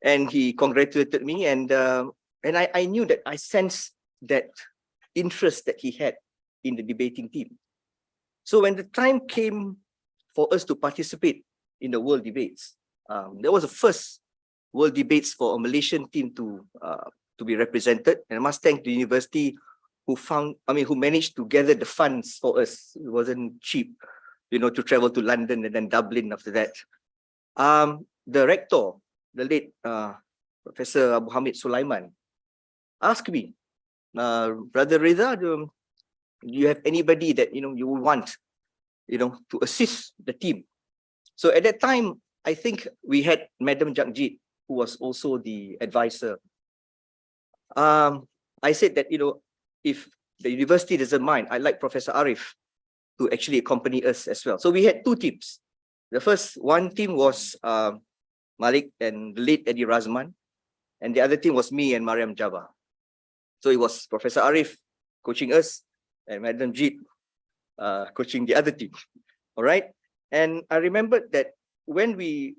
And he congratulated me, and I knew that, I sensed that interest that he had in the debating team. So when the time came for us to participate in the world debates, there was the first world debates for a Malaysian team to be represented. And I must thank the university who managed to gather the funds for us. It wasn't cheap, you know, to travel to London and then Dublin after that. The rector, the late Professor Abu Hamid Sulaiman, asked me, Brother Reza, you have anybody that you would want to assist the team? So at that time, I think we had Madam Jagjit, who was also the advisor. I said that if the university doesn't mind, I'd like Professor Arif to actually accompany us as well. So we had two teams. The first one team was Malik and the late Eddie Razman, and the other team was me and Mariam Jabba. So it was Professor Arif coaching us and Madam Jit coaching the other team. All right. And I remembered that when we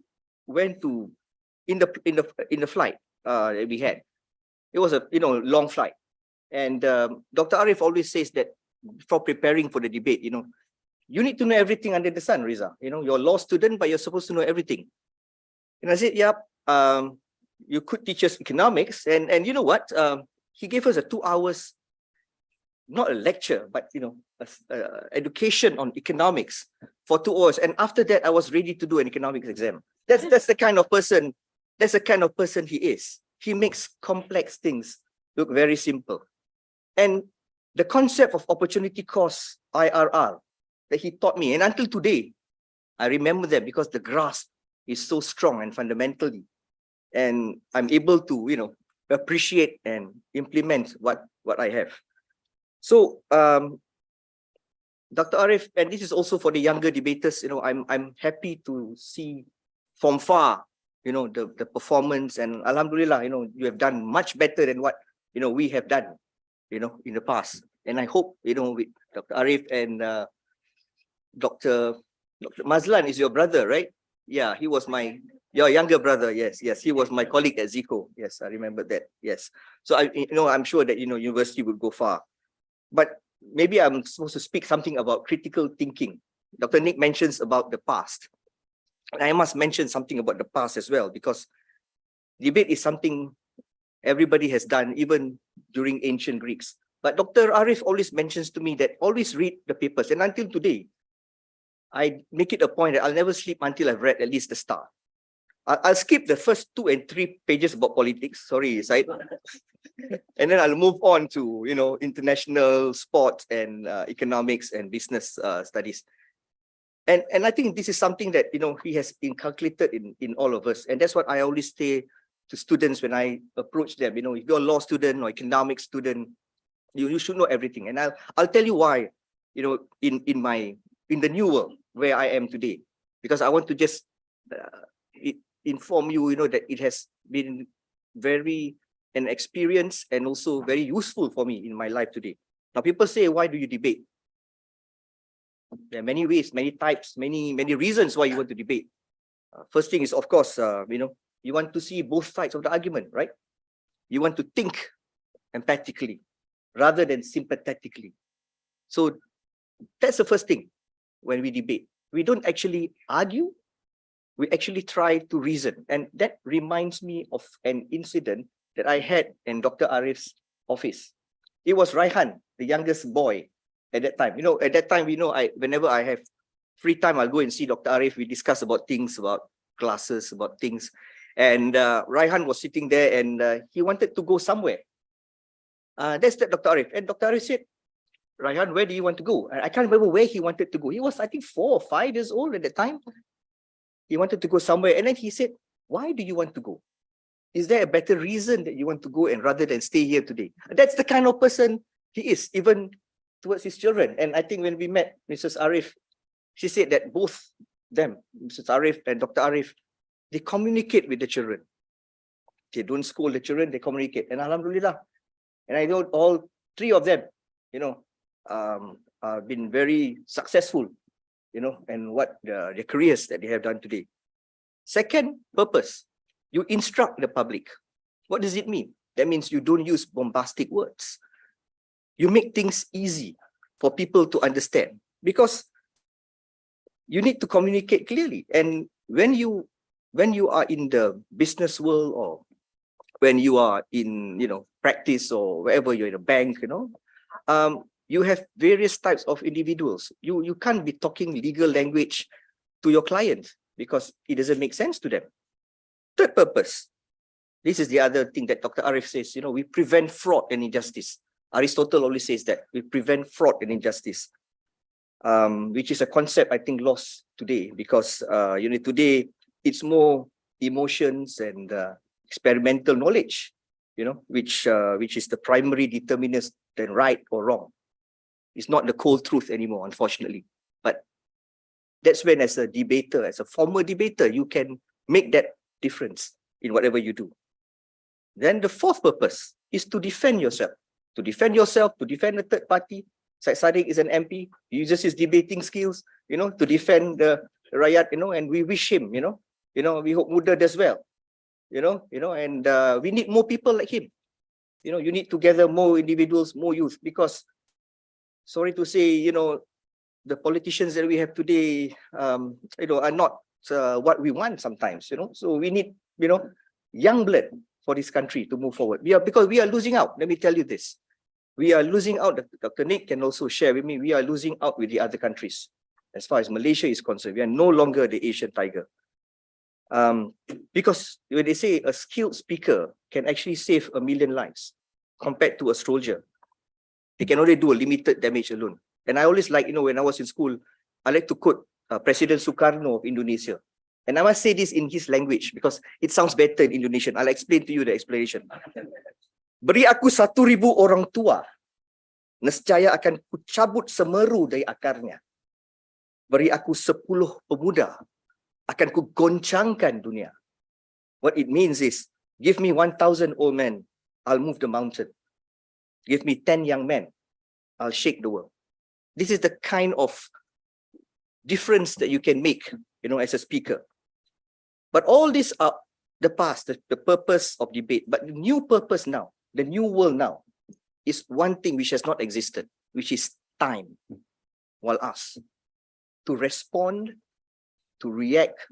went to in the flight that we had, it was a long flight, and Dr. Arif always says that before preparing for the debate, you need to know everything under the sun, Riza. You're a law student, but you're supposed to know everything. And I said, yep, you could teach us economics, and you know what? He gave us a 2 hours, not a lecture, but education on economics for 2 hours. And after that, I was ready to do an economics exam. That's the kind of person. That's the kind of person he is. He makes complex things look very simple. And the concept of opportunity cost, IRR, that he taught me, and until today, I remember them because the grasp is so strong and fundamentally, and I'm able to appreciate and implement what I have. So Dr. Arif, and this is also for the younger debaters, I'm happy to see from far the performance, and alhamdulillah, you have done much better than what we have done in the past. And I hope with Dr. Arif and Dr. Mazlan is your brother, right? Yeah, he was your younger brother. Yes, he was my colleague at Zico. Yes, I remember that. Yes. So I'm sure that university would go far. But maybe I'm supposed to speak something about critical thinking. Dr. Nick mentions about the past. And I must mention something about the past as well, because debate is something everybody has done, even during ancient Greeks. But Dr. Arif always mentions to me that always read the papers. And until today, I make it a point that I'll never sleep until I've read at least the start. I'll skip the first 2 and 3 pages about politics. Sorry, Said. And then I'll move on to, international sports and economics and business studies. And I think this is something that, he has inculcated in all of us. And that's what I always say to students when I approach them. If you're a law student or economics student, you should know everything. And I'll tell you why, in the new world where I am today, because I want to just inform you, that it has been an experience and also very useful for me in my life today. Now, people say, why do you debate? There are many ways, many types, many reasons why you want to debate. First thing is, of course, you want to see both sides of the argument, right? You want to think empathically rather than sympathetically. So that's the first thing when we debate. We don't actually argue, we actually try to reason. And that reminds me of an incident that I had in Dr. Arif's office. It was Raihan, the youngest boy at that time. At that time, whenever I have free time, I'll go and see Dr. Arif. We discuss about things, about classes, about things. And Raihan was sitting there and he wanted to go somewhere. That's Dr. Arif. And Dr. Arif said, Raihan, where do you want to go? And I can't remember where he wanted to go. He was, I think, 4 or 5 years old at that time. He wanted to go somewhere. And then he said, why do you want to go? Is there a better reason that you want to go and rather than stay here today? That's the kind of person he is, even towards his children. And I think when we met Mrs. Arif, she said that both them, Mrs. Arif and Dr. Arif, they communicate with the children. They don't scold the children, they communicate. And alhamdulillah. And I know all 3 of them, been very successful, and what their careers that they have done today. Second purpose, you instruct the public. What does it mean? That means you don't use bombastic words. You make things easy for people to understand, because you need to communicate clearly. And when you are in the business world, or when you are in practice, or wherever you're in a bank, you have various types of individuals. You can't be talking legal language to your client because it doesn't make sense to them. Third purpose, this is the other thing that Dr. Arif says, we prevent fraud and injustice. Aristotle always says that we prevent fraud and injustice, which is a concept I think lost today because today it's more emotions and experimental knowledge, which is the primary determinant than right or wrong. It's not the cold truth anymore, unfortunately. But that's when, as a debater, as a former debater, you can make that difference in whatever you do. Then the fourth purpose is to defend yourself. To defend yourself, to defend the third party. Syed Saddiq is an MP, he uses his debating skills, to defend the rakyat, and we wish him, we hope Muda does well, and we need more people like him. You need to gather more individuals, more youth, because sorry to say, the politicians that we have today, are not what we want sometimes, so we need, young blood for this country to move forward. Because we are losing out. Let me tell you this. We are losing out. Dr. Nick can also share with me, we are losing out with the other countries. As far as Malaysia is concerned, we are no longer the Asian tiger. Because when they say a skilled speaker can actually save 1 million lives compared to a soldier, they can only do a limited damage alone. And I always like, when I was in school, I like to quote President Sukarno of Indonesia. And I must say this in his language because it sounds better in Indonesian. I'll explain to you the explanation. Beri aku 1,000 orang tua, nescaya akan kucabut semeru dari akarnya. Beri aku 10 pemuda, akan kugoncangkan dunia. What it means is, give me 1,000 old men, I'll move the mountain. Give me 10 young men, I'll shake the world. This is the kind of difference that you can make, as a speaker. But all these are the past, the purpose of debate. But the new purpose now, the new world now, is one thing which has not existed, which is time. While us, to respond, to react,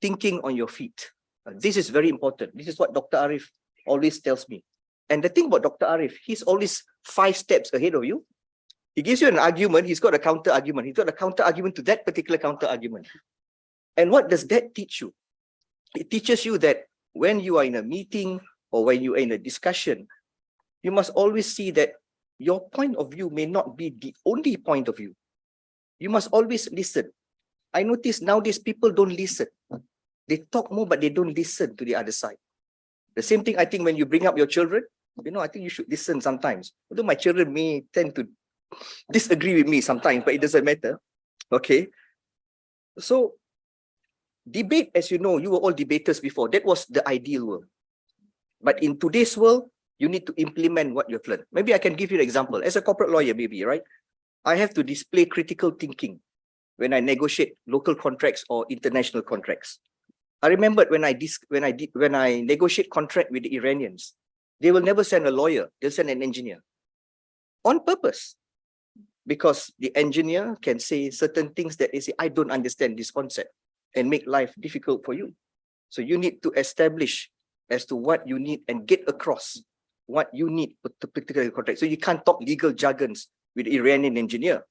thinking on your feet. This is very important. This is what Dr. Arif always tells me. And the thing about Dr. Arif, he's always 5 steps ahead of you. He gives you an argument, he's got a counter argument. He's got a counter argument to that particular counter argument. And what does that teach you? It teaches you that when you are in a meeting or when you are in a discussion, you must always see that your point of view may not be the only point of view. You must always listen. I notice nowadays people don't listen. They talk more, but they don't listen to the other side. The same thing, I think, when you bring up your children, I think you should listen sometimes. Although my children may tend to disagree with me sometimes, but it doesn't matter. Okay. So, debate, as you know, you were all debaters before. That was the ideal world. But in today's world, you need to implement what you've learned. Maybe I can give you an example. As a corporate lawyer, maybe, right? I have to display critical thinking when I negotiate local contracts or international contracts. I remembered when I negotiate contract with the Iranians, they will never send a lawyer, they'll send an engineer. On purpose. Because the engineer can say certain things that they say, I don't understand this concept, and make life difficult for you. So you need to establish as to what you need and get across what you need to particular contract. So you can't talk legal jargons with the Iranian engineer.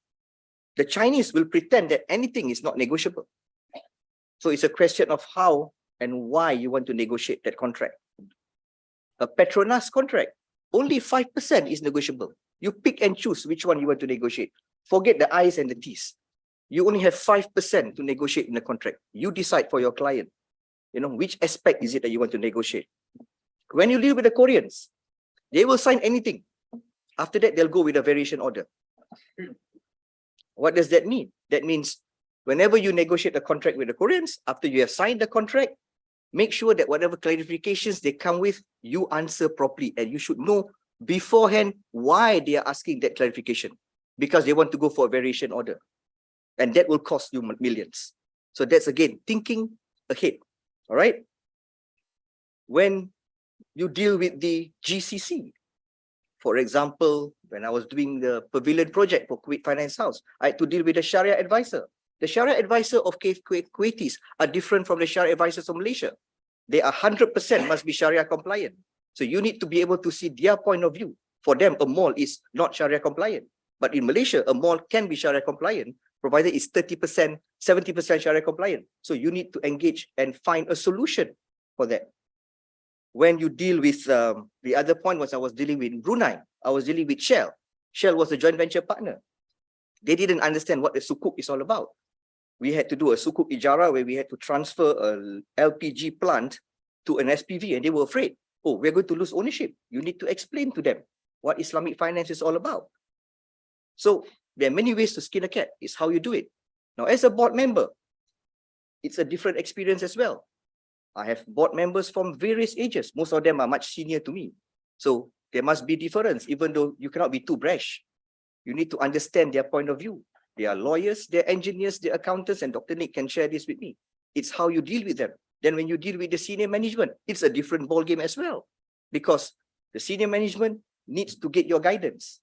The Chinese will pretend that anything is not negotiable. So it's a question of how and why you want to negotiate that contract. A Petronas contract, only 5% is negotiable. You pick and choose which one you want to negotiate. Forget the I's and the T's. You only have 5% to negotiate in the contract. You decide for your client, which aspect is it that you want to negotiate. When you deal with the Koreans, they will sign anything. After that, they'll go with a variation order. What does that mean? That means whenever you negotiate a contract with the Koreans, after you have signed the contract, make sure that whatever clarifications they come with, you answer properly. And you should know beforehand why they are asking that clarification. Because they want to go for a variation order. And that will cost you millions. So that's, again, thinking ahead. All right? When you deal with the GCC, for example, when I was doing the pavilion project for Kuwait Finance House, I had to deal with the Sharia advisor. The Sharia advisor of Kuwaitis are different from the Sharia advisors of Malaysia. They are 100% must be Sharia compliant. So you need to be able to see their point of view. For them, a mall is not Sharia compliant. But in Malaysia, a mall can be Sharia compliant, provided it's 30%, 70% Sharia compliant. So you need to engage and find a solution for that. When you deal with the other point was I was dealing with Brunei. I was dealing with Shell. Shell was a joint venture partner. They didn't understand what the sukuk is all about. We had to do a sukuk ijara where we had to transfer a LPG plant to an SPV, and they were afraid. Oh, we're going to lose ownership. You need to explain to them what Islamic finance is all about. So there are many ways to skin a cat. It's how you do it. Now, as a board member, it's a different experience as well. I have board members from various ages. Most of them are much senior to me. So there must be difference, even though you cannot be too brash. You need to understand their point of view. They are lawyers, they're engineers, they're accountants, and Dr. Nick can share this with me. It's how you deal with them. Then when you deal with the senior management, it's a different ballgame as well, because the senior management needs to get your guidance.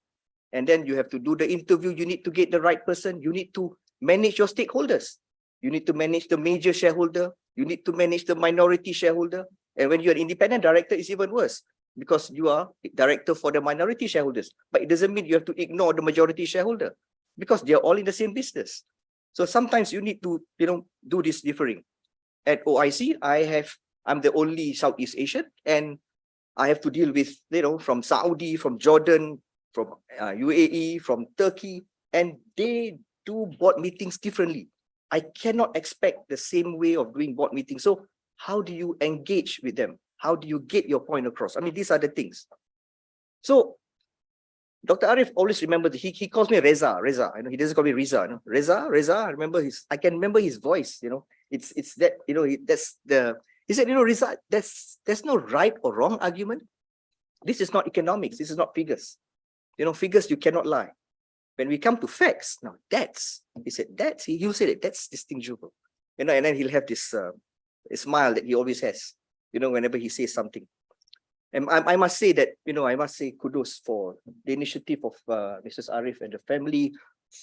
And then you have to do the interview. You need to get the right person. You need to manage your stakeholders. You need to manage the major shareholder. You need to manage the minority shareholder. And when you're an independent director, it's even worse, because you are director for the minority shareholders. But it doesn't mean you have to ignore the majority shareholder, because they're all in the same business. So sometimes you need to, do this differing. At OIC, I'm the only Southeast Asian, and I have to deal with, from Saudi, from Jordan, from UAE, from Turkey, and they do board meetings differently. I cannot expect the same way of doing board meetings. So how do you engage with them? How do you get your point across? I mean, these are the things. So Dr. Arif always remember, he calls me Reza. He doesn't call me Riza. Reza. I can remember his voice. It's that, he said, Riza, there's no right or wrong argument. This is not economics. This is not figures. Figures, you cannot lie. When we come to facts, now he said, he'll say that that's distinguishable. And then he'll have this smile that he always has, whenever he says something. And I must say that, I must say kudos for the initiative of Mrs. Arif and the family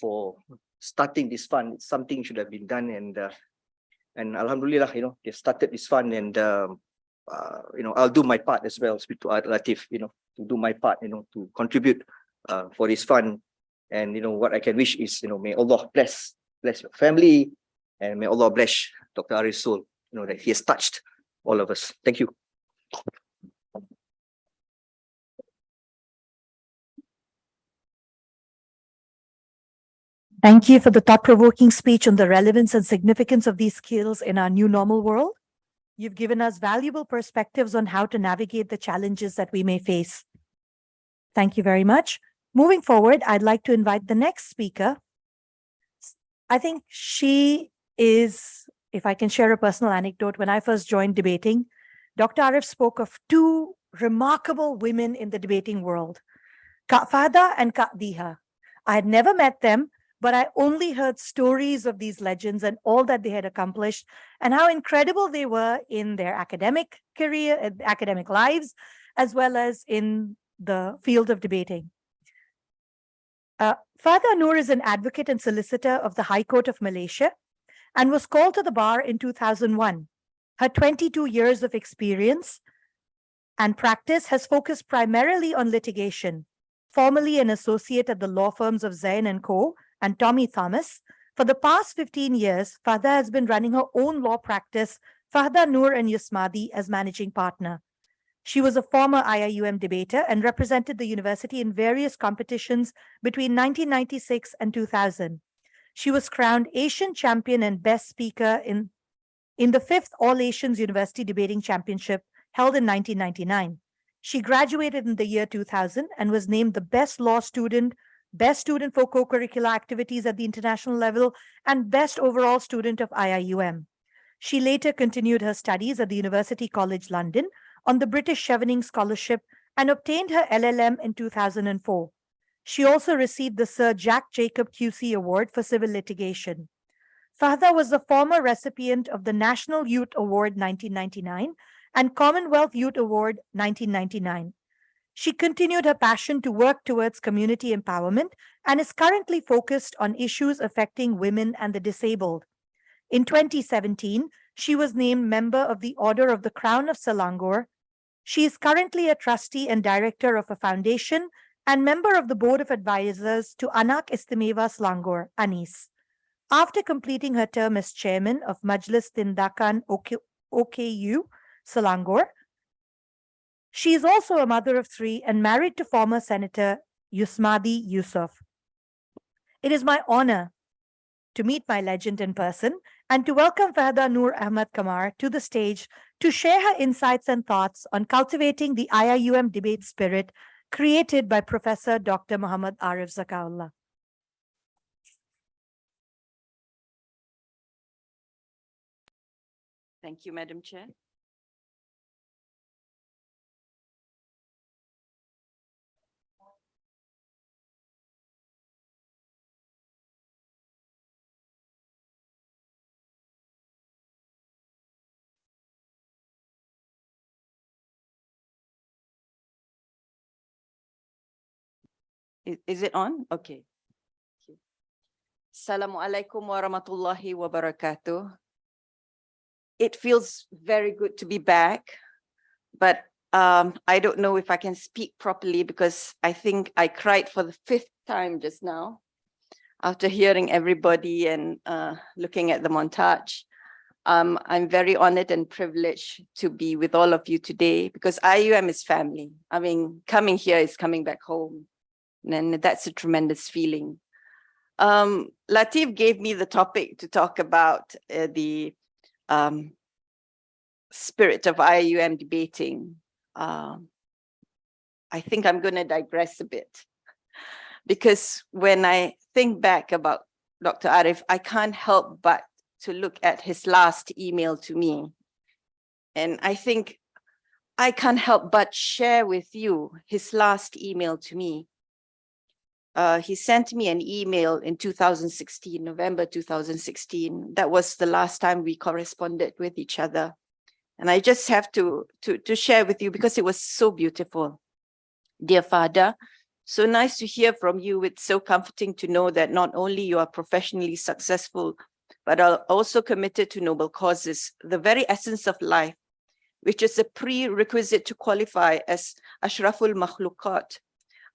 for starting this fund. It's something should have been done, and Alhamdulillah, they started this fund, and I'll do my part as well. Speak to Latif, to do my part, to contribute for this fund. And what I can wish is, may Allah bless your family, and may Allah bless Dr. Arif's soul, that he has touched all of us. Thank you. Thank you for the thought-provoking speech on the relevance and significance of these skills in our new normal world. You've given us valuable perspectives on how to navigate the challenges that we may face. Thank you very much. Moving forward, I'd like to invite the next speaker. I think she is, if I can share a personal anecdote, when I first joined debating, Dr. Arif spoke of two remarkable women in the debating world, Kak Fada and Kak Diha. I had never met them, but I only heard stories of these legends and all that they had accomplished and how incredible they were in their academic career, academic lives, as well as in the field of debating. Fada Noor is an advocate and solicitor of the High Court of Malaysia and was called to the bar in 2001. Her 22 years of experience and practice has focused primarily on litigation. Formerly an associate at the law firms of Zain & Co. and Tommy Thomas, for the past 15 years, Fada has been running her own law practice, Fada Noor and Yusmadi, as managing partner. She was a former IIUM debater and represented the university in various competitions between 1996 and 2000. She was crowned Asian Champion and Best Speaker in the 5th All Asians University Debating Championship held in 1999. She graduated in the year 2000 and was named the Best Law Student, Best Student for Co-Curricular Activities at the international level, and Best Overall Student of IIUM. She later continued her studies at the University College London on the British Chevening Scholarship and obtained her LLM in 2004. She also received the Sir Jack Jacob QC Award for Civil Litigation. Fahda was the former recipient of the National Youth Award 1999 and Commonwealth Youth Award 1999. She continued her passion to work towards community empowerment and is currently focused on issues affecting women and the disabled. In 2017, she was named member of the Order of the Crown of Selangor. She is currently a trustee and director of a foundation and member of the Board of Advisors to Anak Istimewa Selangor, ANIS. After completing her term as chairman of Majlis Tindakan OKU Selangor, She is also a mother of 3 and married to former Senator Yusmadi Yusuf. It is my honor to meet my legend in person and to welcome Fahda Noor Ahmad Kamar to the stage to share her insights and thoughts on cultivating the IIUM debate spirit created by Professor Dr. Muhammad Arif Zakaullah. Thank you, Madam Chair. Is it on? Okay. Assalamualaikum warahmatullahi wabarakatuh. It feels very good to be back, but I don't know if I can speak properly because I think I cried for the 5th time just now after hearing everybody and looking at the montage. I'm very honored and privileged to be with all of you today because IIUM is family. I mean, coming here is coming back home. And that's a tremendous feeling. Latif gave me the topic to talk about the spirit of IIUM debating. I think I'm going to digress a bit because when I think back about Dr. Arif, I can't help but to look at his last email to me. And I think I can't help but share with you his last email to me. He sent me an email in 2016, November 2016. That was the last time we corresponded with each other. And I just have to share with you because it was so beautiful. Dear Father, so nice to hear from you. It's so comforting to know that not only you are professionally successful, but are also committed to noble causes, the very essence of life, which is a prerequisite to qualify as Ashraful Makhlukat.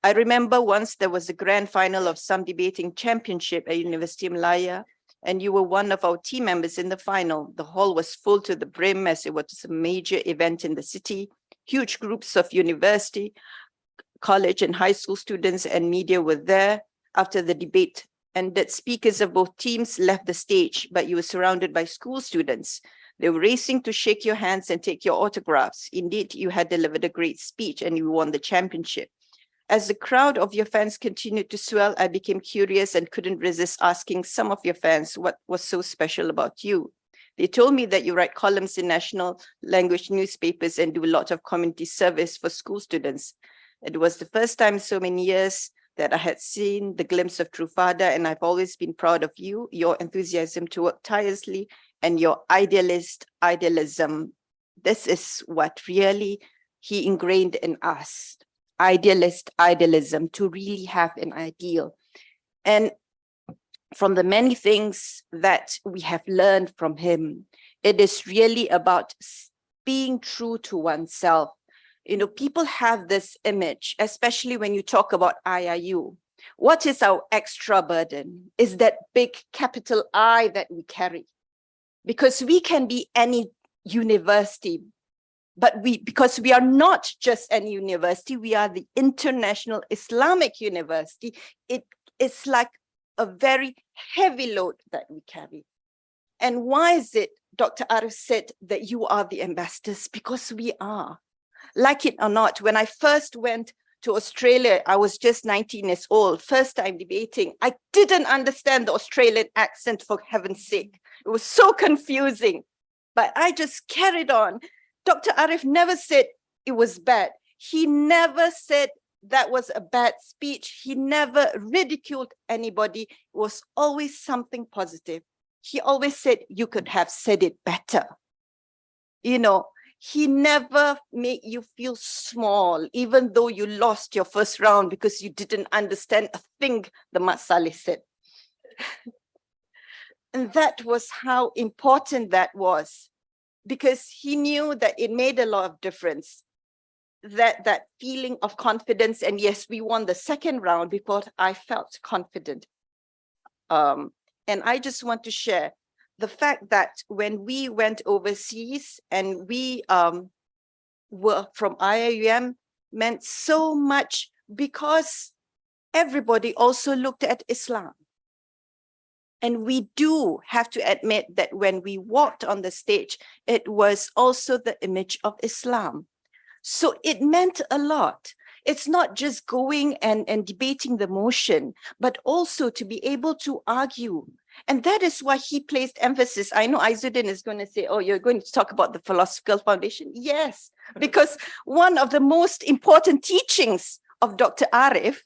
I remember once there was a grand final of some debating championship at University of Malaya, and you were one of our team members in the final. The hall was full to the brim as it was a major event in the city. Huge groups of university, college and high school students and media were there after the debate, and that speakers of both teams left the stage, but you were surrounded by school students. They were racing to shake your hands and take your autographs. Indeed, you had delivered a great speech and you won the championship. As the crowd of your fans continued to swell, I became curious and couldn't resist asking some of your fans what was so special about you. They told me that you write columns in national language newspapers and do a lot of community service for school students. It was the first time in so many years that I had seen the glimpse of true father, and I've always been proud of you, your enthusiasm to work tirelessly, and your idealism. This is what really he ingrained in us. Idealism, to really have an ideal. And from the many things that we have learned from him, it is really about being true to oneself. You know, people have this image, especially when you talk about IIU. What is our extra burden? Is that big capital I that we carry. Because we can be any university, but because we are not just any university, we are the International Islamic University. It is like a very heavy load that we carry. And why is it, Dr. Arif said that you are the ambassadors? Because we are. Like it or not, when I first went to Australia, I was just 19 years old, first time debating. I didn't understand the Australian accent, for heaven's sake. It was so confusing, but I just carried on. Dr. Arif never said it was bad. He never said that was a bad speech. He never ridiculed anybody. It was always something positive. He always said you could have said it better. You know, he never made you feel small, even though you lost your first round because you didn't understand a thing the Mat Saleh said. And that was how important that was, because he knew that it made a lot of difference, that feeling of confidence. And yes, we won the second round because I felt confident. And I just want to share the fact that when we went overseas and we were from IIUM meant so much because everybody also looked at Islam. And we do have to admit that when we walked on the stage, it was also the image of Islam. So it meant a lot. It's not just going and debating the motion, but also to be able to argue. And that is why he placed emphasis. I know Izzuddin is going to say, oh, you're going to talk about the philosophical foundation. Yes, because one of the most important teachings of Dr. Arif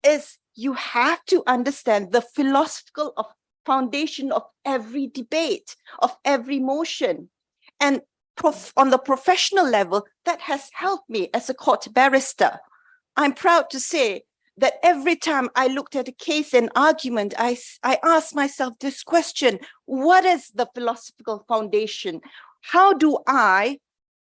is you have to understand the philosophical foundation of every debate, of every motion. And on the professional level, that has helped me as a court barrister. I'm proud to say that every time I looked at a case and argument, I asked myself this question: what is the philosophical foundation? How do I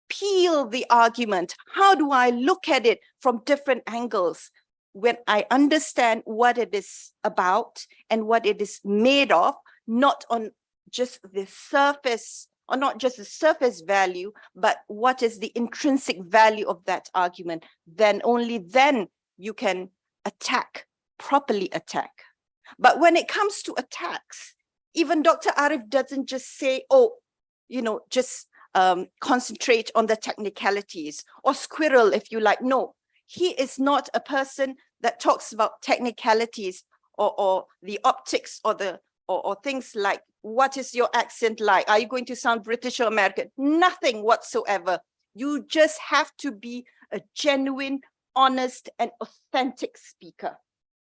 peel the argument? How do I look at it from different angles? When I understand what it is about and what it is made of, not on just the surface, or not just the surface value, but what is the intrinsic value of that argument, then only then you can attack, properly attack. But when it comes to attacks, even Dr. Arif doesn't just say, oh, just concentrate on the technicalities, or squirrel if you like. No, he is not a person that talks about technicalities or the optics or things like, what is your accent like? Are you going to sound British or American? Nothing whatsoever. You just have to be a genuine, honest, and authentic speaker.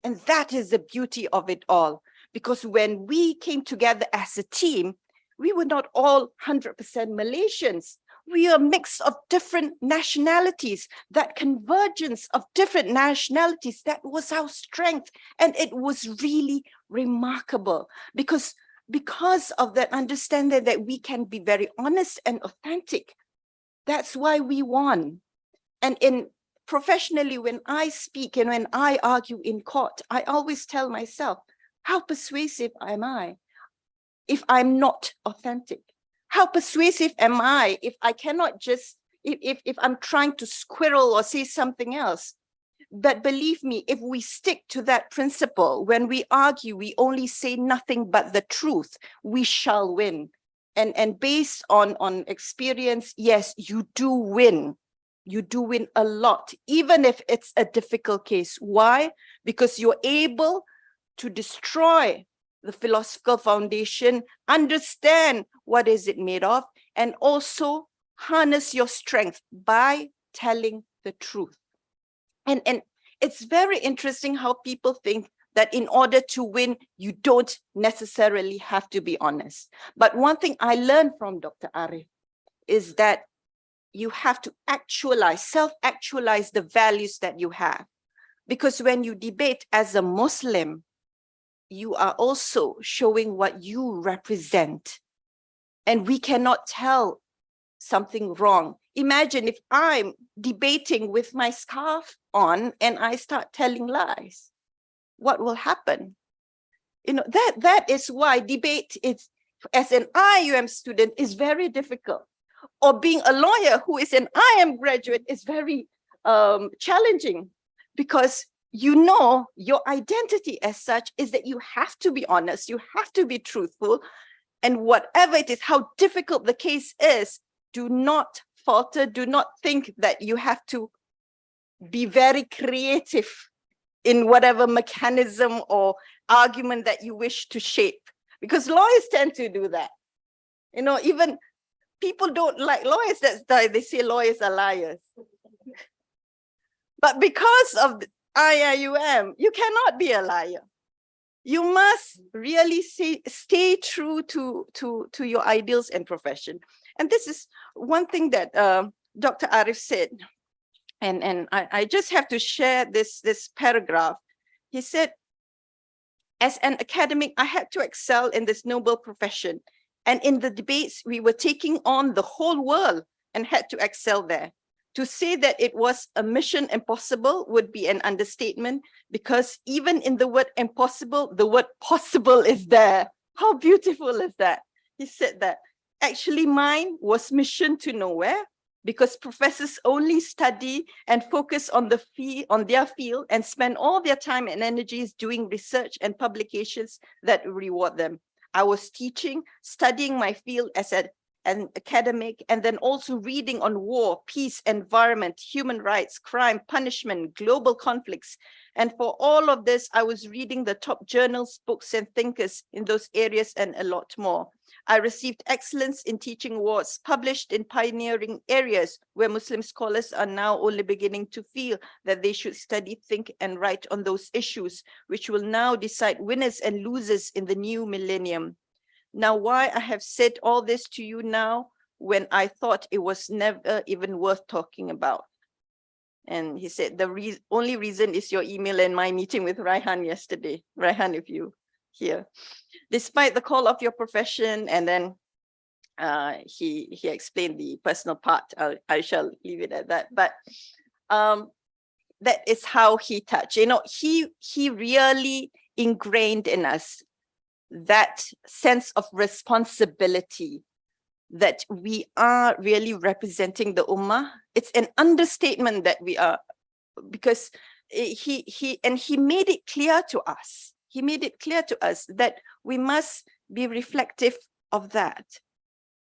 And that is the beauty of it all. Because when we came together as a team, we were not all 100% Malaysians. We are a mix of different nationalities. That convergence of different nationalities, that was our strength. And it was really remarkable because of that understanding that we can be very honest and authentic. That's why we won. And professionally, when I speak and when I argue in court, I always tell myself, how persuasive am I if I'm not authentic? How persuasive am I if I cannot just, if I'm trying to squirrel or say something else? But believe me, if we stick to that principle, when we argue, we only say nothing but the truth, we shall win. And based on experience, yes, you do win. You do win a lot, even if it's a difficult case. Why? Because you're able to destroy the philosophical foundation, understand what is it made of, and also harness your strength by telling the truth. And it's very interesting how people think that in order to win, you don't necessarily have to be honest. But one thing I learned from Dr. Arif is that you have to actualize, self-actualize the values that you have. Because when you debate as a Muslim, you are also showing what you represent. And we cannot tell something wrong. Imagine if I'm debating with my scarf on and I start telling lies. What will happen? That is why debate is, as an IIUM student, is very difficult. Or being a lawyer who is an IIM graduate is very challenging, because your identity as such is that you have to be honest, you have to be truthful, and whatever it is, how difficult the case is, do not falter, do not think that you have to be very creative in whatever mechanism or argument that you wish to shape, because lawyers tend to do that. Even people don't like lawyers, they say lawyers are liars. But because of IIUM, you cannot be a liar. You must really stay true to your ideals and profession. And this is one thing that Dr. Arif said. And I just have to share this paragraph. He said, as an academic, I had to excel in this noble profession. And in the debates, we were taking on the whole world and had to excel there. To say that it was a mission impossible would be an understatement, because even in the word impossible, the word possible is there. How beautiful is that? He said that. Actually, mine was mission to nowhere, because professors only study and focus on their field and spend all their time and energies doing research and publications that reward them. I was teaching, studying my field as an academic, and then also reading on war, peace, environment, human rights, crime, punishment, global conflicts. And for all of this, I was reading the top journals, books, and thinkers in those areas and a lot more. I received excellence in teaching awards published in pioneering areas where Muslim scholars are now only beginning to feel that they should study, think, and write on those issues, which will now decide winners and losers in the new millennium. Now, why I have said all this to you now when I thought it was never even worth talking about. And he said, the only reason is your email and my meeting with Raihan yesterday. Raihan, if you hear. Despite the call of your profession, and then he explained the personal part. I shall leave it at that. But that is how he touched. You know, he really ingrained in us that sense of responsibility that we are really representing the Ummah. It's an understatement that we are, because he made it clear to us. He made it clear to us that we must be reflective of that.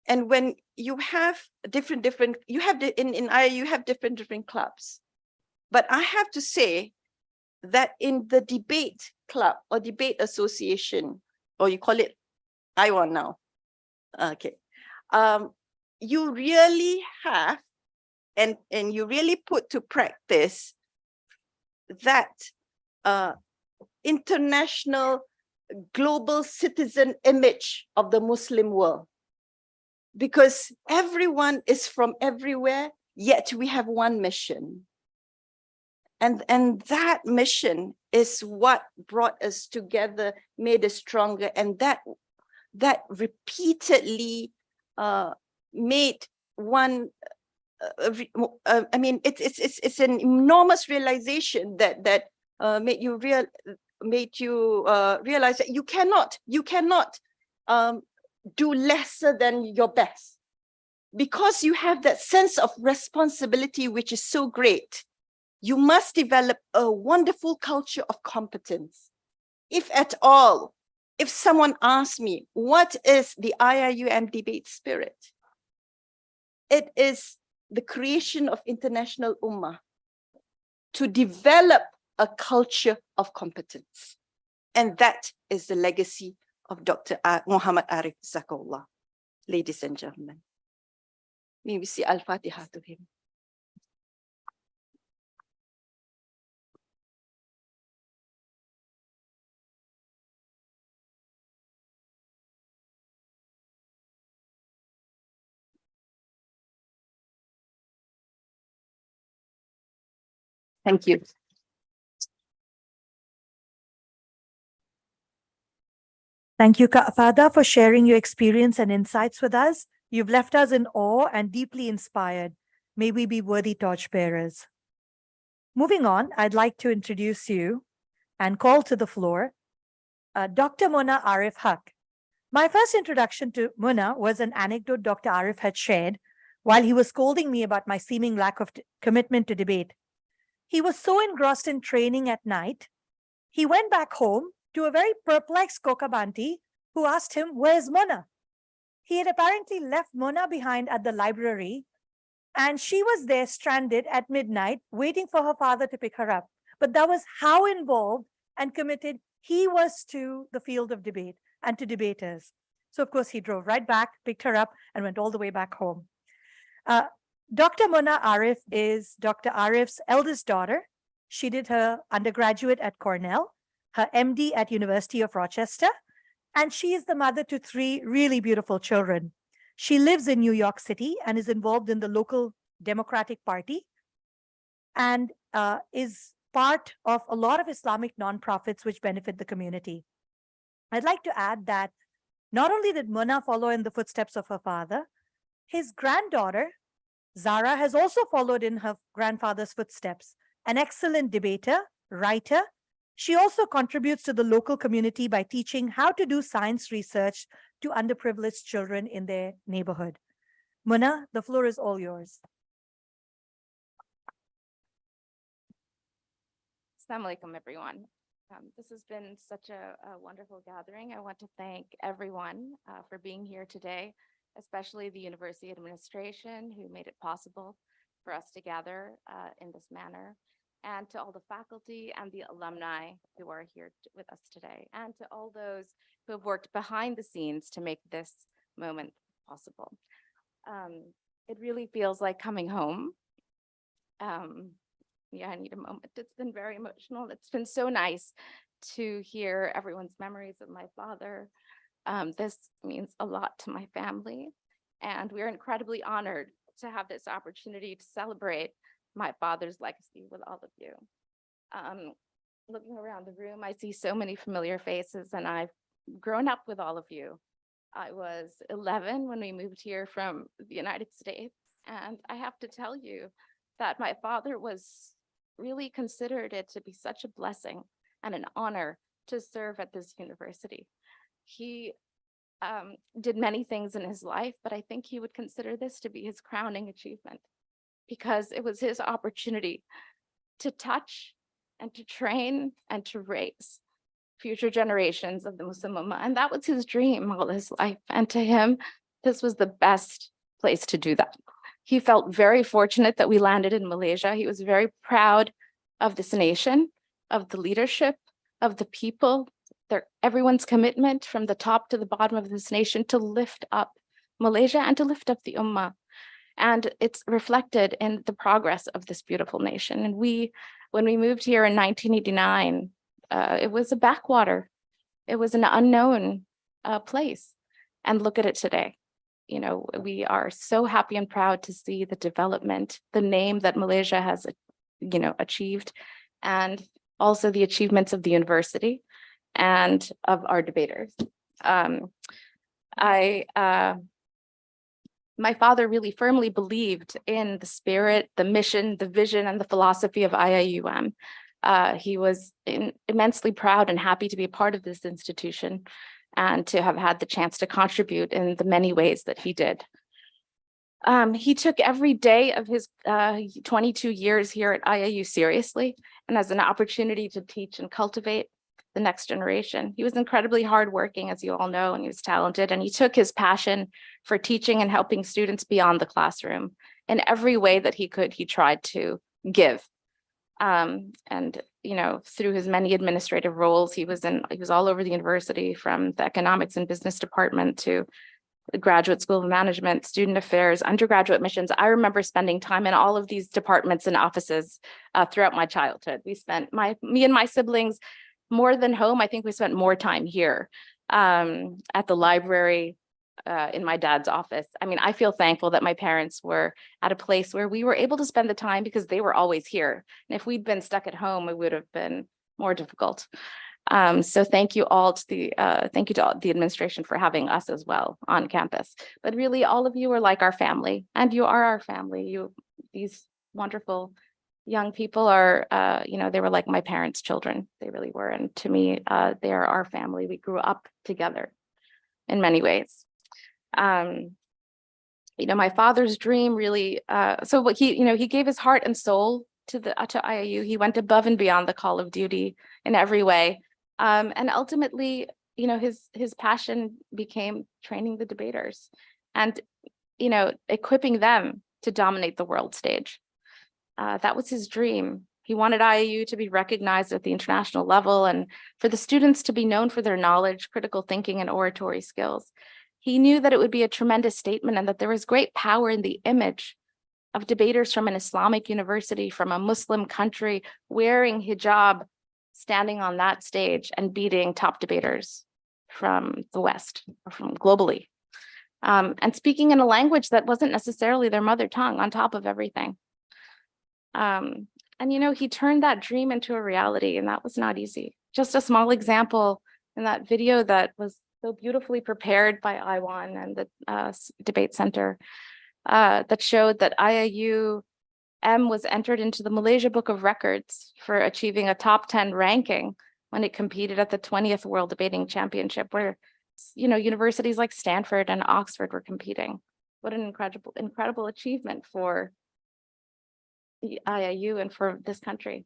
And when you have different, you have in IIUM, you have different clubs. But I have to say that in the debate club or debate association, or you call it IIUM now, okay, you really have, and you really put to practice that international global citizen image of the Muslim world, because everyone is from everywhere, yet we have one mission. And that mission is what brought us together, made us stronger, and that repeatedly made one. I mean, it's an enormous realization that made you realize that you cannot do lesser than your best, because you have that sense of responsibility, which is so great. You must develop a wonderful culture of competence. If at all, if someone asks me, what is the IIUM debate spirit? It is the creation of international ummah to develop a culture of competence. And that is the legacy of Dr. Muhammad Arif Zakaullah. Ladies and gentlemen, may we see Al-Fatiha to him. Thank you. Thank you, Fada, for sharing your experience and insights with us. You've left us in awe and deeply inspired. May we be worthy torchbearers. Moving on, I'd like to introduce you and call to the floor Dr. Mona Arif Haq. My first introduction to Mona was an anecdote Dr. Arif had shared while he was scolding me about my seeming lack of commitment to debate. He was so engrossed in training at night, he went back home to a very perplexed Kokabanti who asked him, "Where's Mona?" He had apparently left Mona behind at the library, and she was there stranded at midnight waiting for her father to pick her up. But that was how involved and committed he was to the field of debate and to debaters. So of course he drove right back, picked her up, and went all the way back home. Dr. Mona Arif is Dr. Arif's eldest daughter. She did her undergraduate at Cornell, her MD at University of Rochester, and she is the mother to 3 really beautiful children. She lives in New York City and is involved in the local Democratic Party and is part of a lot of Islamic nonprofits which benefit the community. I'd like to add that not only did Mona follow in the footsteps of her father, his granddaughter, Zara, has also followed in her grandfather's footsteps. An excellent debater, writer, she also contributes to the local community by teaching how to do science research to underprivileged children in their neighborhood. Mona, the floor is all yours. Assalamu alaikum, everyone. This has been such a wonderful gathering. I want to thank everyone for being here today, especially the university administration who made it possible for us to gather in this manner, and to all the faculty and the alumni who are here with us today, and to all those who have worked behind the scenes to make this moment possible. It really feels like coming home. Yeah, I need a moment. It's been very emotional. It's been so nice to hear everyone's memories of my father. This means a lot to my family, and we're incredibly honored to have this opportunity to celebrate my father's legacy with all of you. Looking around the room, I see so many familiar faces, and I've grown up with all of you. I was 11 when we moved here from the United States, and I have to tell you that my father was really considered it to be such a blessing and an honor to serve at this university. He did many things in his life, but I think he would consider this to be his crowning achievement, because it was his opportunity to touch and to train and to raise future generations of the Muslim Ummah. And that was his dream all his life. And to him, this was the best place to do that. He felt very fortunate that we landed in Malaysia. He was very proud of this nation, of the leadership, of the people, everyone's commitment from the top to the bottom of this nation to lift up Malaysia and to lift up the Ummah. And it's reflected in the progress of this beautiful nation. And when we moved here in 1989, it was a backwater. It was an unknown place. And look at it today. You know, we are so happy and proud to see the development, the name that Malaysia has, you know, achieved, and also the achievements of the university and of our debaters. My father really firmly believed in the spirit, the mission, the vision, and the philosophy of IIUM. He was immensely proud and happy to be a part of this institution and to have had the chance to contribute in the many ways that he did. He took every day of his 22 years here at IIU seriously and as an opportunity to teach and cultivate the next generation. He was incredibly hardworking, as you all know, and he was talented, and he took his passion for teaching and helping students beyond the classroom. In every way that he could, he tried to give. And you know, through his many administrative roles, he was all over the university, from the economics and business department to the Graduate School of Management, student affairs, undergraduate missions. I remember spending time in all of these departments and offices throughout my childhood. We spent, me and my siblings, more than home, I think we spent more time here at the library, in my dad's office. I mean, I feel thankful that my parents were at a place where we were able to spend the time because they were always here. And if we'd been stuck at home, it would have been more difficult. So thank you all to the administration for having us as well on campus. But really, all of you are like our family, and you are our family. These wonderful young people are, you know, they were like my parents' children. They really were. And to me, they are our family. We grew up together in many ways. You know, my father's dream really, so what he gave his heart and soul to IIU. He went above and beyond the call of duty in every way. And ultimately, you know, his passion became training the debaters and, you know, equipping them to dominate the world stage. That was his dream. He wanted IIU to be recognized at the international level and for the students to be known for their knowledge, critical thinking, and oratory skills. He knew that it would be a tremendous statement and that there was great power in the image of debaters from an Islamic university, from a Muslim country, wearing hijab, standing on that stage and beating top debaters from the West or from globally, and speaking in a language that wasn't necessarily their mother tongue on top of everything. And, you know, he turned that dream into a reality, and that was not easy. Just a small example in that video that was so beautifully prepared by IIUM and the debate center that showed that IIUM was entered into the Malaysia Book of Records for achieving a top 10 ranking when it competed at the 20th World Debating Championship, where, you know, universities like Stanford and Oxford were competing. What an incredible achievement for the IIU and for this country.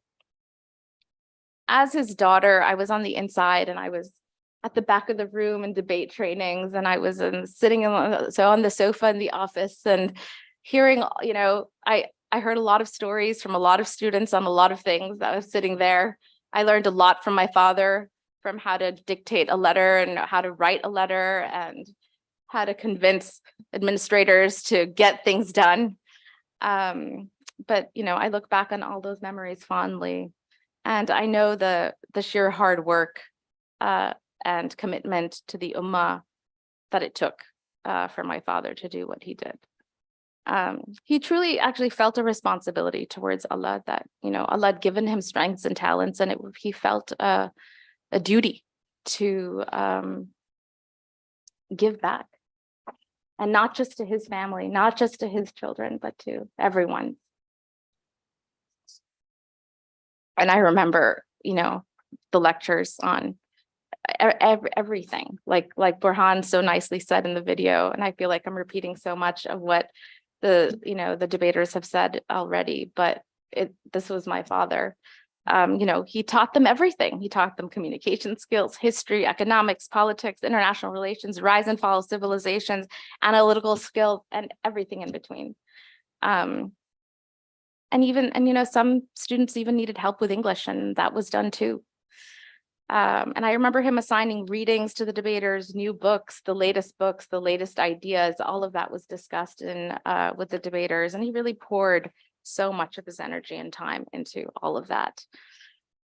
as his daughter, I was on the inside and I was at the back of the room in debate trainings, and I was sitting on the sofa in the office and hearing, I heard a lot of stories from a lot of students on a lot of things. I was sitting there. I learned a lot from my father, from how to dictate a letter and how to write a letter and how to convince administrators to get things done. But I look back on all those memories fondly, and I know the sheer hard work and commitment to the Ummah that it took for my father to do what he did. He truly actually felt a responsibility towards Allah, that Allah had given him strengths and talents, and he felt a duty to give back, and not just to his family, not just to his children, but to everyone. And I remember, the lectures on everything, like Burhan so nicely said in the video, and I feel like I'm repeating so much of what the debaters have said already, but this was my father. He taught them everything. He taught them communication skills, history, economics, politics, international relations, rise and fall of civilizations, analytical skills, and everything in between. And some students even needed help with English, and that was done too. And I remember him assigning readings to the debaters, new books, the latest ideas, all of that was discussed with the debaters, and he really poured so much of his energy and time into all of that.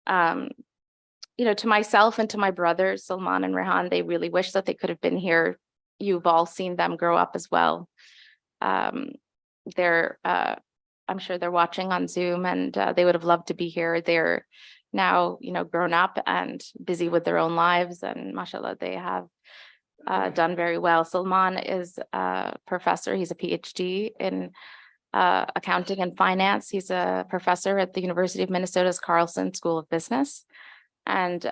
To myself and to my brothers, Salman and Rehan, they really wish that they could have been here. You've all seen them grow up as well. I'm sure they're watching on Zoom, and they would have loved to be here. They're now, grown up and busy with their own lives, and mashallah, they have done very well. Salman is a professor. He's a PhD in accounting and finance. He's a professor at the University of Minnesota's Carlson School of Business. And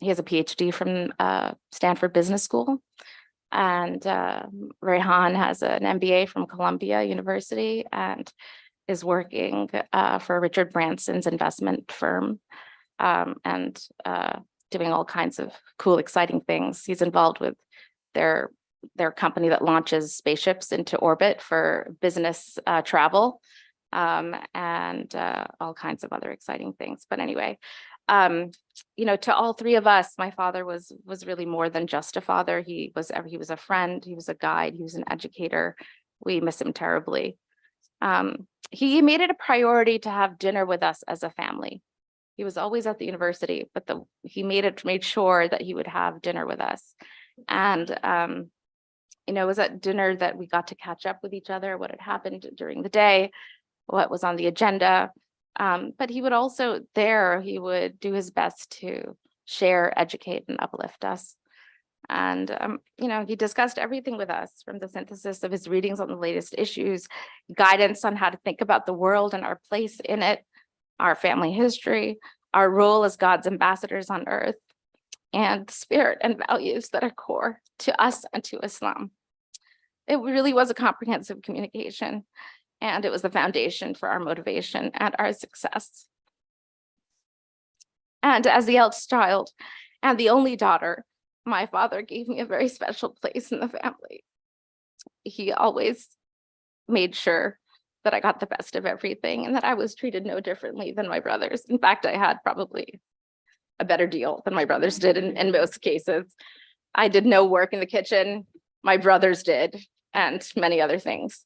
he has a PhD from Stanford Business School. And Rehan has an MBA from Columbia University and is working for Richard Branson's investment firm, and doing all kinds of cool, exciting things. He's involved with their company that launches spaceships into orbit for business travel, and all kinds of other exciting things. But anyway, to all three of us, my father was really more than just a father. He was a friend, he was a guide, he was an educator. We miss him terribly. He made it a priority to have dinner with us as a family. He was always at the university, but he made sure that he would have dinner with us. And it was at dinner that we got to catch up with each other, what had happened during the day, what was on the agenda. But he would also he would do his best to share, educate, and uplift us. And, he discussed everything with us, from the synthesis of his readings on the latest issues, guidance on how to think about the world and our place in it, our family history, our role as God's ambassadors on earth, and the spirit and values that are core to us and to Islam. It really was a comprehensive communication, and it was the foundation for our motivation and our success. And as the eldest child and the only daughter, my father gave me a very special place in the family. He always made sure that I got the best of everything and that I was treated no differently than my brothers. In fact, I had probably a better deal than my brothers did in most cases. I did no work in the kitchen. My brothers did, and many other things.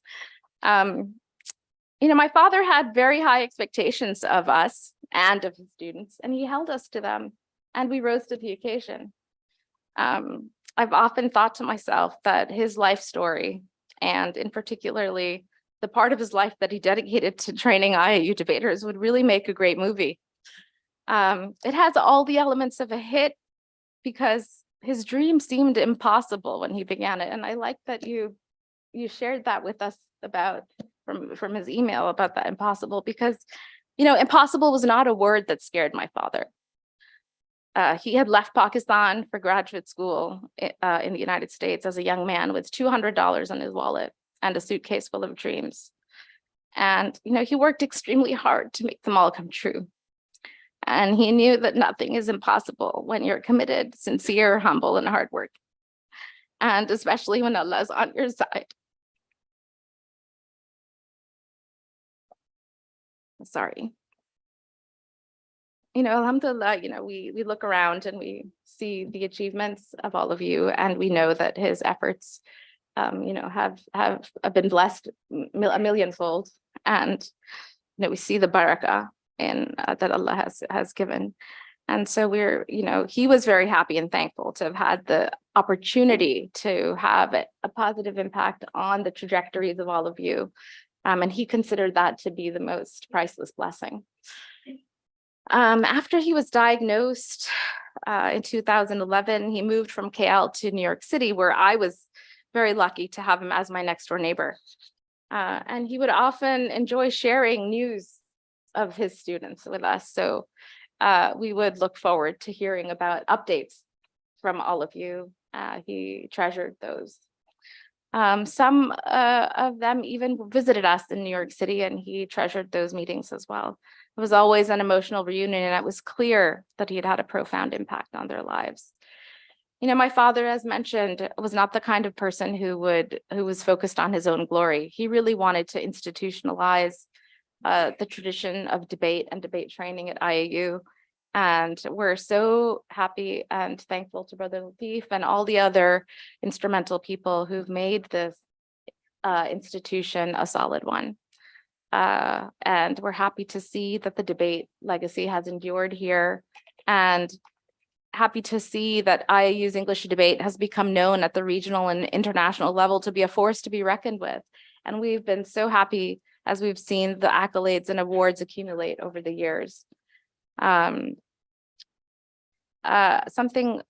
My father had very high expectations of us and of his students, and he held us to them, and we rose to the occasion. I've often thought to myself that his life story, and in particularly the part of his life that he dedicated to training IIU debaters, would really make a great movie. It has all the elements of a hit because his dream seemed impossible when he began it. And I like that you shared that with us from his email about that impossible, because, impossible was not a word that scared my father. He had left Pakistan for graduate school in the United States as a young man with $200 in his wallet and a suitcase full of dreams. And, he worked extremely hard to make them all come true. And he knew that nothing is impossible when you're committed, sincere, humble, and hardworking. And especially when Allah is on your side. Sorry. Alhamdulillah, we look around and we see the achievements of all of you, and we know that his efforts, have been blessed a millionfold. And, we see the barakah in that Allah has given. And so he was very happy and thankful to have had the opportunity to have a positive impact on the trajectories of all of you. And he considered that to be the most priceless blessing. After he was diagnosed in 2011, he moved from KL to New York City, where I was very lucky to have him as my next door neighbor. And he would often enjoy sharing news of his students with us. So we would look forward to hearing about updates from all of you. He treasured those. Some of them even visited us in New York City, and he treasured those meetings as well. It was always an emotional reunion, and it was clear that he had had a profound impact on their lives. My father, as mentioned, was not the kind of person who was focused on his own glory. He really wanted to institutionalize the tradition of debate and debate training at IIU. And we're so happy and thankful to Brother Latif and all the other instrumental people who've made this institution a solid one. And we're happy to see that the debate legacy has endured here, and happy to see that IIU's English debate has become known at the regional and international level to be a force to be reckoned with. And we've been so happy as we've seen the accolades and awards accumulate over the years. Something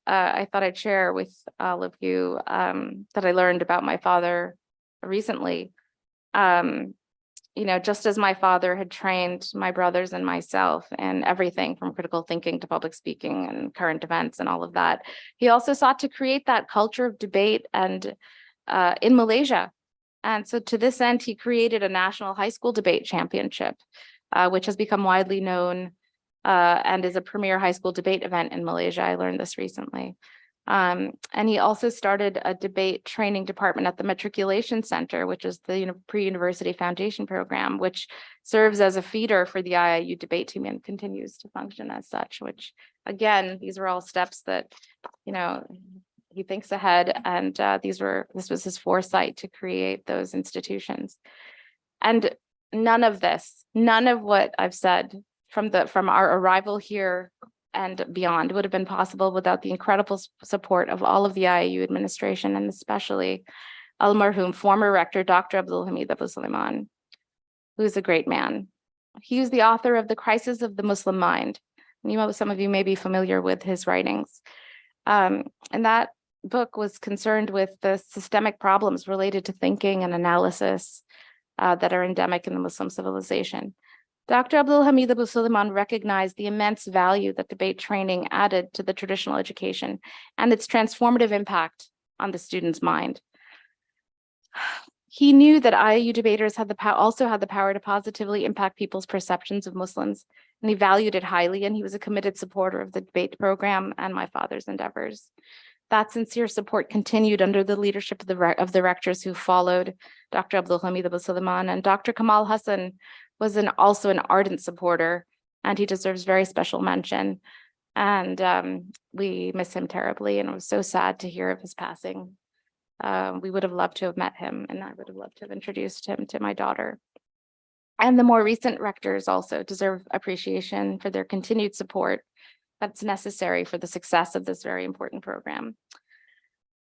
I thought I'd share with all of you that I learned about my father recently. Just as my father had trained my brothers and myself in everything from critical thinking to public speaking and current events and all of that, he also sought to create that culture of debate and in Malaysia. And so to this end, he created a national high school debate championship, which has become widely known and is a premier high school debate event in Malaysia. I learned this recently. And he also started a debate training department at the Matriculation Center, which is the pre-university foundation program, which serves as a feeder for the IIU debate team and continues to function as such, which again, these are all steps that, he thinks ahead, and this was his foresight to create those institutions. And none of what I've said from our arrival here and beyond would have been possible without the incredible support of all of the IIU administration, and especially Almarhum former rector, Dr. Abdul-Hamid Abu Sulaiman, who is a great man. He was the author of The Crisis of the Muslim Mind. Some of you may be familiar with his writings. And that book was concerned with the systemic problems related to thinking and analysis that are endemic in the Muslim civilization. Dr. Abdul-Hamid Abu Sulaiman recognized the immense value that debate training added to the traditional education and its transformative impact on the student's mind. He knew that IIU debaters also had the power to positively impact people's perceptions of Muslims, and he valued it highly, and he was a committed supporter of the debate program and my father's endeavors. That sincere support continued under the leadership of the rectors who followed Dr. Abdul-Hamid Abu Sulaiman, and Dr. Kamal Hassan was also an ardent supporter, and he deserves very special mention. And we miss him terribly, and it was so sad to hear of his passing. We would have loved to have met him, and I would have loved to have introduced him to my daughter. And the more recent rectors also deserve appreciation for their continued support that's necessary for the success of this very important program.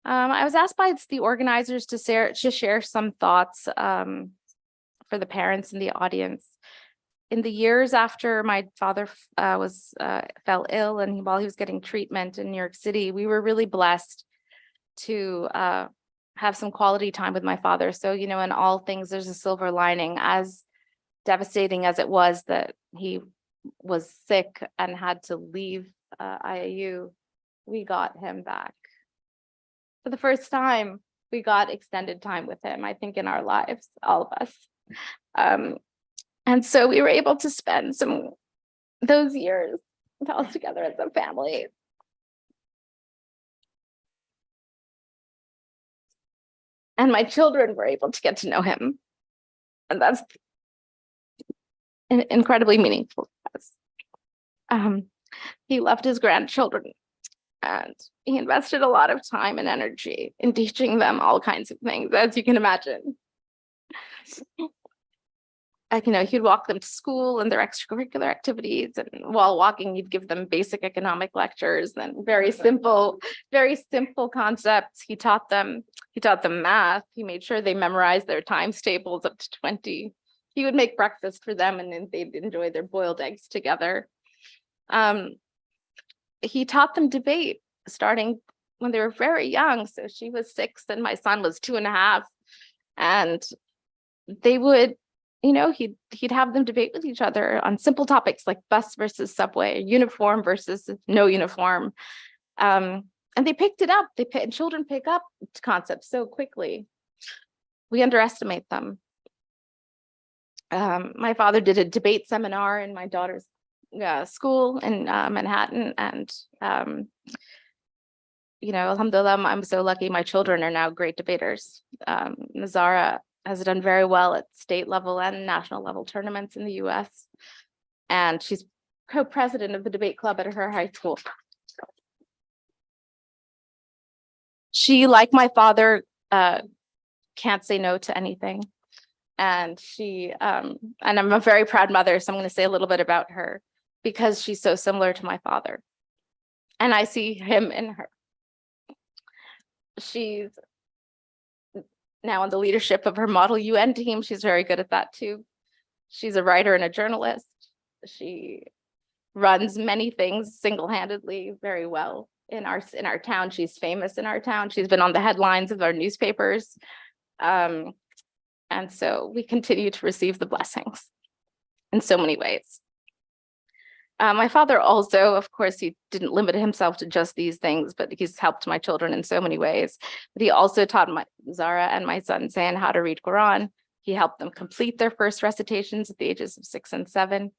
I was asked by the organizers to share some thoughts for the parents in the audience. In the years after my father fell ill, and while he was getting treatment in New York City, we were really blessed to have some quality time with my father. So, in all things, there's a silver lining. As devastating as it was that he was sick and had to leave IIU, we got him back. For the first time, we got extended time with him, I think, in our lives, all of us. And so we were able to spend those years all together as a family. And my children were able to get to know him. And that's incredibly meaningful to us. He loved his grandchildren, and he invested a lot of time and energy in teaching them all kinds of things, as you can imagine. Like, he'd walk them to school and their extracurricular activities, and while walking, he'd give them basic economic lectures and very simple concepts. He taught them math. He made sure they memorized their times tables up to 20. He would make breakfast for them, and then they'd enjoy their boiled eggs together. He taught them debate starting when they were very young. So she was 6 and my son was 2.5, and they would, he'd have them debate with each other on simple topics like bus versus subway, uniform versus no uniform. And they picked it up. Children pick up concepts so quickly. We underestimate them. My father did a debate seminar in my daughter's school in Manhattan, and alhamdulillah, I'm so lucky my children are now great debaters. Nazara has done very well at state level and national level tournaments in the US, and she's co-president of the debate club at her high school. She, like my father, can't say no to anything. And and I'm a very proud mother, so I'm going to say a little bit about her because she's so similar to my father. And I see him in her. She's now on the leadership of her Model UN team. She's very good at that too. She's a writer and a journalist. She runs many things single-handedly very well in our town. She's famous in our town. She's been on the headlines of our newspapers. And so we continue to receive the blessings in so many ways. My father also, of course, he didn't limit himself to just these things, but he's helped my children in so many ways. But he also taught my Zara and my son Zain how to read Quran. He helped them complete their first recitations at the ages of 6 and 7.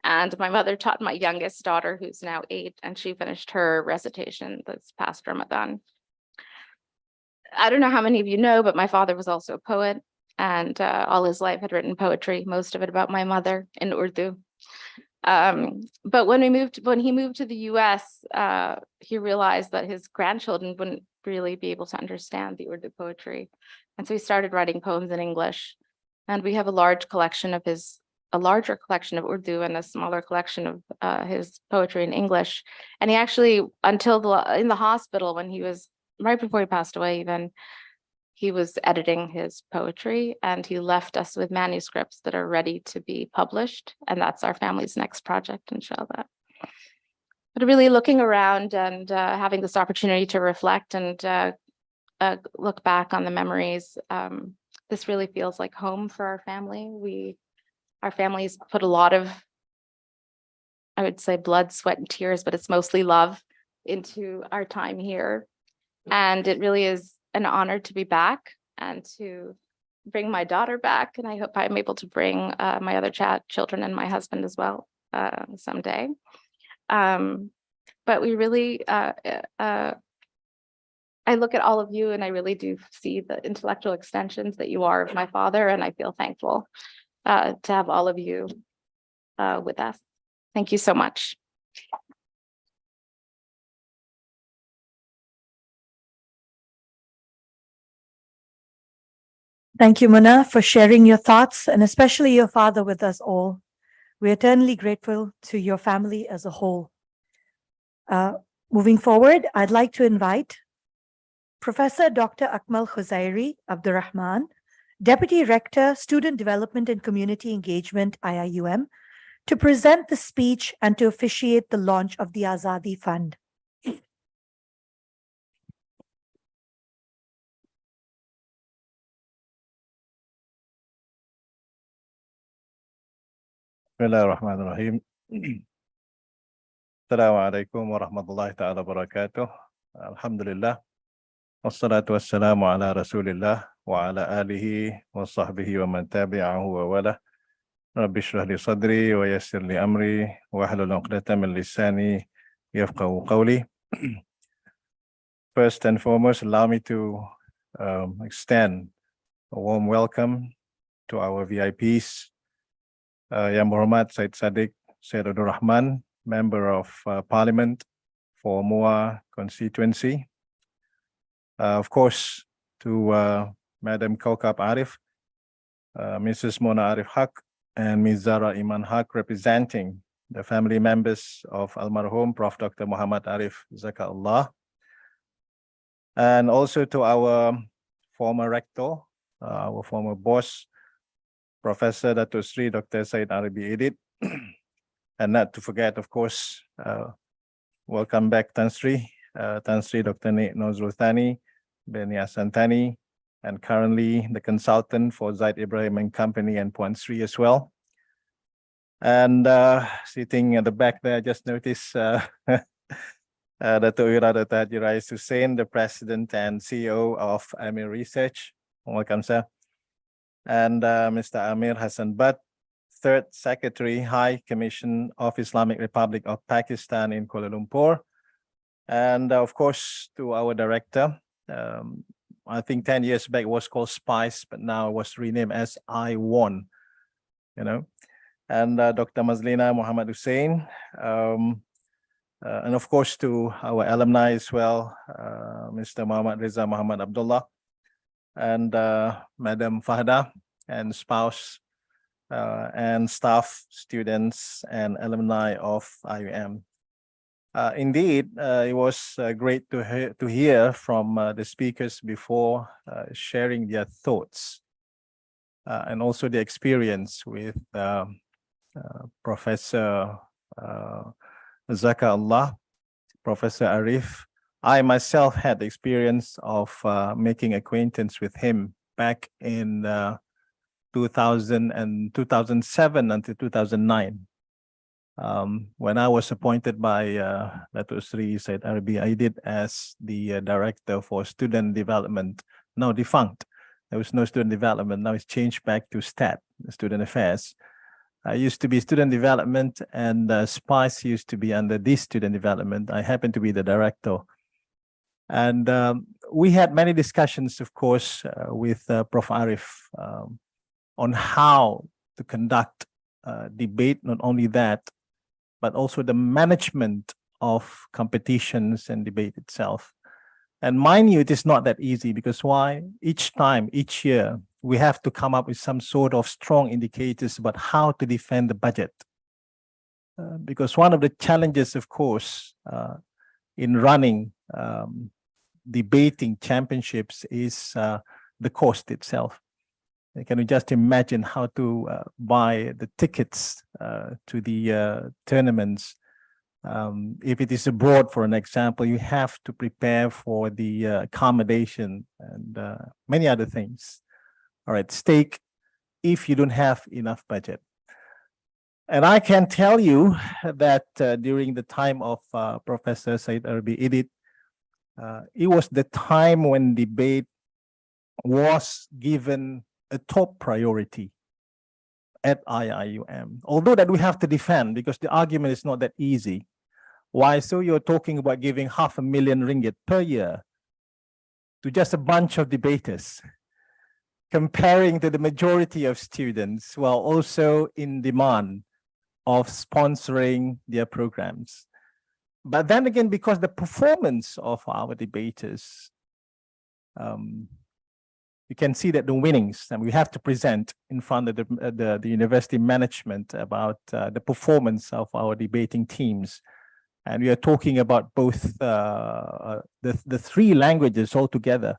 And my mother taught my youngest daughter, who's now 8, and she finished her recitation this past Ramadan. I don't know how many of you know, but my father was also a poet, and all his life had written poetry, most of it about my mother in Urdu. But when he moved to the US, he realized that his grandchildren wouldn't really be able to understand the Urdu poetry. And so he started writing poems in English. And we have a larger collection of Urdu and a smaller collection of his poetry in English. And he actually, in the hospital, when he was right before he passed away, even, he was editing his poetry, and he left us with manuscripts that are ready to be published. And that's our family's next project, inshallah. But really looking around and having this opportunity to reflect and look back on the memories, this really feels like home for our family. Our family's put a lot of, I would say, blood, sweat, and tears, but it's mostly love into our time here. And it really is an honor to be back and to bring my daughter back. And I hope I'm able to bring my other children and my husband as well someday. But we really, I look at all of you and I really do see the intellectual extensions that you are of my father. And I feel thankful to have all of you with us. Thank you so much. Thank you, Mona, for sharing your thoughts and especially your father with us all. We're eternally grateful to your family as a whole. Moving forward, I'd like to invite Professor Dr. Akmal Khuzairi Abdul-Rahman, Deputy Rector, Student Development and Community Engagement, IIUM, to present the speech and to officiate the launch of the Azadi Fund. Bismillahirrahmanirrahim. Assalamualaikum warahmatullahi ta'ala wabarakatuh. Alhamdulillah. Wassalatu wassalamu ala rasulillah wa ala alihi wa sahbihi wa man tabi'ahu wa wala. رب اشرح لي صدري ويسر لي أمري واحلل عقدة من لساني يفقهوا قولي. First and foremost, allow me to extend a warm welcome to our VIPs. Yang Berhormat Syed Sadiq Syed Abdul-Rahman, Member of Parliament for Moa constituency. Of course, to Madam Kaukab Arif, Mrs. Mona Arif Haq, and Ms. Zara Iman Haq, representing the family members of Almarhum Prof. Dr. Muhammad Arif Zakaullah. And also to our former rector, our former boss, Professor Dato Sri Dr. Syed Arabi Edit. And not to forget, of course, welcome back Tan Sri Dr. Nik Nozrul Thani, Beni Asantani, and currently the consultant for Zaid Ibrahim and Company and Puan Sri as well. And sitting at the back there, I just noticed Dato' Irada Haji Rais Hussein, the President and CEO of Amir Research. Welcome, sir. And Mr. Amir Hassan Butt, Third Secretary, High Commission of Islamic Republic of Pakistan in Kuala Lumpur. And of course, to our director, I think 10 years back it was called SPICE, but now it was renamed as IIUM, you know. And Dr. Mazlina Muhammad Hussein, and of course to our alumni as well, Mr. Muhammad Reza Muhammad Abdullah, and Madam Fahda, and spouse, and staff, students, and alumni of IIUM. Indeed, it was great to hear from the speakers before, sharing their thoughts and also the experience with Professor Zakaullah, Professor Arif. I myself had the experience of making acquaintance with him back in 2007 until 2009. When I was appointed by Dato' Sri Syed Arabi, I did as the Director for Student Development, now defunct. There was no student development, now it's changed back to STAT, Student Affairs. I used to be Student Development, and SPICE used to be under this Student Development. I happened to be the Director. And we had many discussions, of course, with Prof. Arif on how to conduct debate, not only that, but also the management of competitions and debate itself. And mind you, it is not that easy, because why? Each time, each year, we have to come up with some sort of strong indicators about how to defend the budget. Because one of the challenges, of course, in running debating championships is the cost itself. Can you just imagine how to buy the tickets to the tournaments? If it is abroad, for an example, you have to prepare for the accommodation and many other things. All right, stake if you don't have enough budget. And I can tell you that during the time of Professor Syed Arabi Edit, it was the time when debate was given a top priority at IIUM. Although that we have to defend, because the argument is not that easy. Why? So you're talking about giving R500,000 per year to just a bunch of debaters, comparing to the majority of students who are also in demand of sponsoring their programs. But then again, because the performance of our debaters, you can see that the winnings, and we have to present in front of the university management about the performance of our debating teams. And we are talking about both the three languages altogether,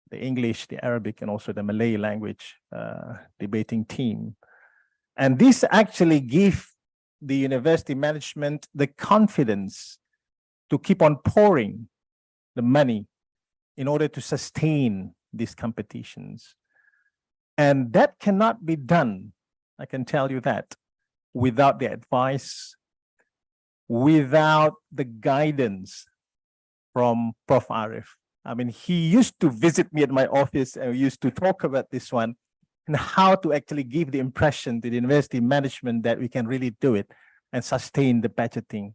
the English, the Arabic, and also the Malay language debating team. And this actually gives the university management the confidence to keep on pouring the money in order to sustain these competitions. And that cannot be done, I can tell you that, without the advice, without the guidance from Prof. Arif. I mean, he used to visit me at my office and we used to talk about this one. and how to actually give the impression to the university management that we can really do it and sustain the budgeting.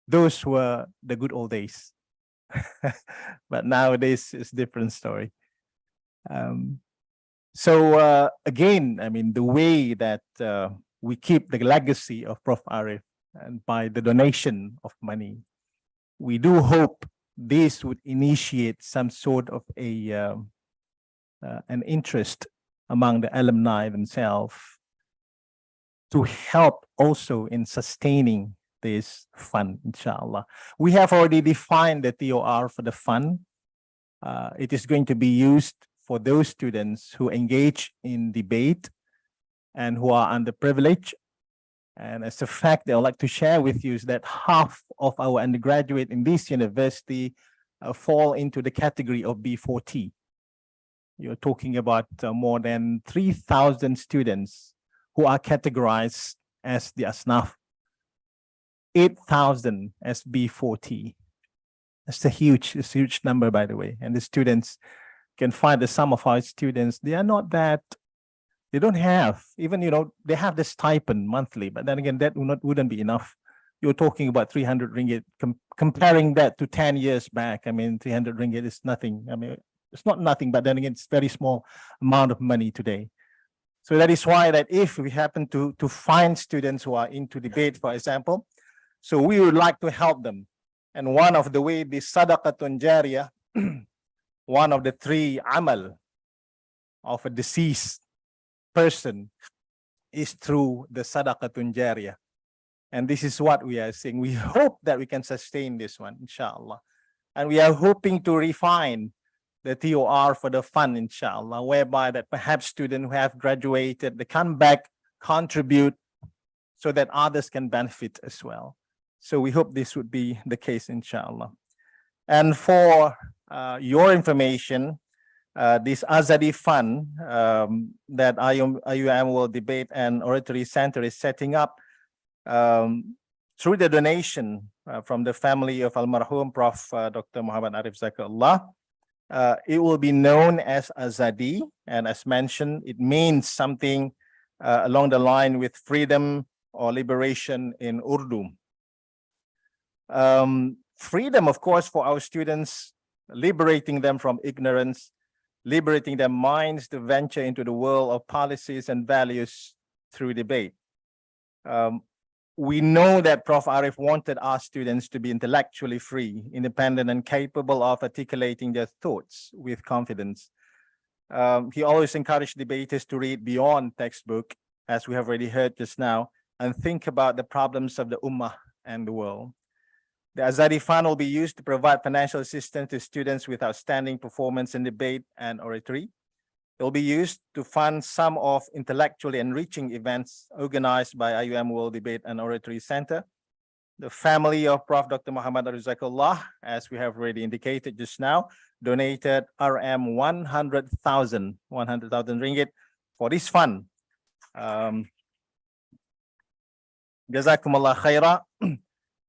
Those were the good old days. But nowadays it's a different story. So again, I mean, the way that we keep the legacy of Prof. Arif and by the donation of money, we do hope this would initiate some sort of an interest among the alumni themselves to help also in sustaining this fund, inshallah. We have already defined the TOR for the fund. It is going to be used for those students who engage in debate and who are underprivileged. And as a fact, I would like to share with you is that half of our undergraduate in this university fall into the category of B40. You're talking about more than 3,000 students who are categorized as the Asnaf, 8,000 as B40. That's a huge number, by the way. And the students can find that some of our students, they are not that, they don't have, even, you know, they have the stipend monthly, but then again, that wouldn't be enough. You're talking about 300 ringgit, comparing that to 10 years back. I mean, 300 ringgit is nothing. I mean, it's not nothing, but then again, it's very small amount of money today. So that is why that if we happen to find students who are into debate, for example, so we would like to help them. And one of the way, the sadaqatun jariyah, one of the 3 amal of a deceased person is through the sadaqatun jariyah. And this is what we are saying. We hope that we can sustain this one, inshallah. And we are hoping to refine the TOR for the fund, inshallah, whereby that perhaps students who have graduated, they come back, contribute so that others can benefit as well. So we hope this would be the case, inshallah. And for your information, this Azadi Fund that IIUM World Debate and Oratory Center is setting up through the donation from the family of Almarhum Prof. Dr. Muhammad Arif Zakaullah. It will be known as Azadi, and as mentioned, it means something along the line with freedom or liberation in Urdu. Freedom, of course, for our students, liberating them from ignorance, liberating their minds to venture into the world of policies and values through debate. We know that Prof. Arif wanted our students to be intellectually free, independent, and capable of articulating their thoughts with confidence. He always encouraged debaters to read beyond textbook, as we have already heard just now, and think about the problems of the Ummah and the world. The Azadi Fund will be used to provide financial assistance to students with outstanding performance in debate and oratory. It will be used to fund some of intellectually enriching events organized by IIUM World Debate and Oratory Center. The family of Prof. Dr. Muhammad Arif Zakaullah, as we have already indicated just now, donated RM 100,000 ringgit for this fund. Jazakumullah khaira.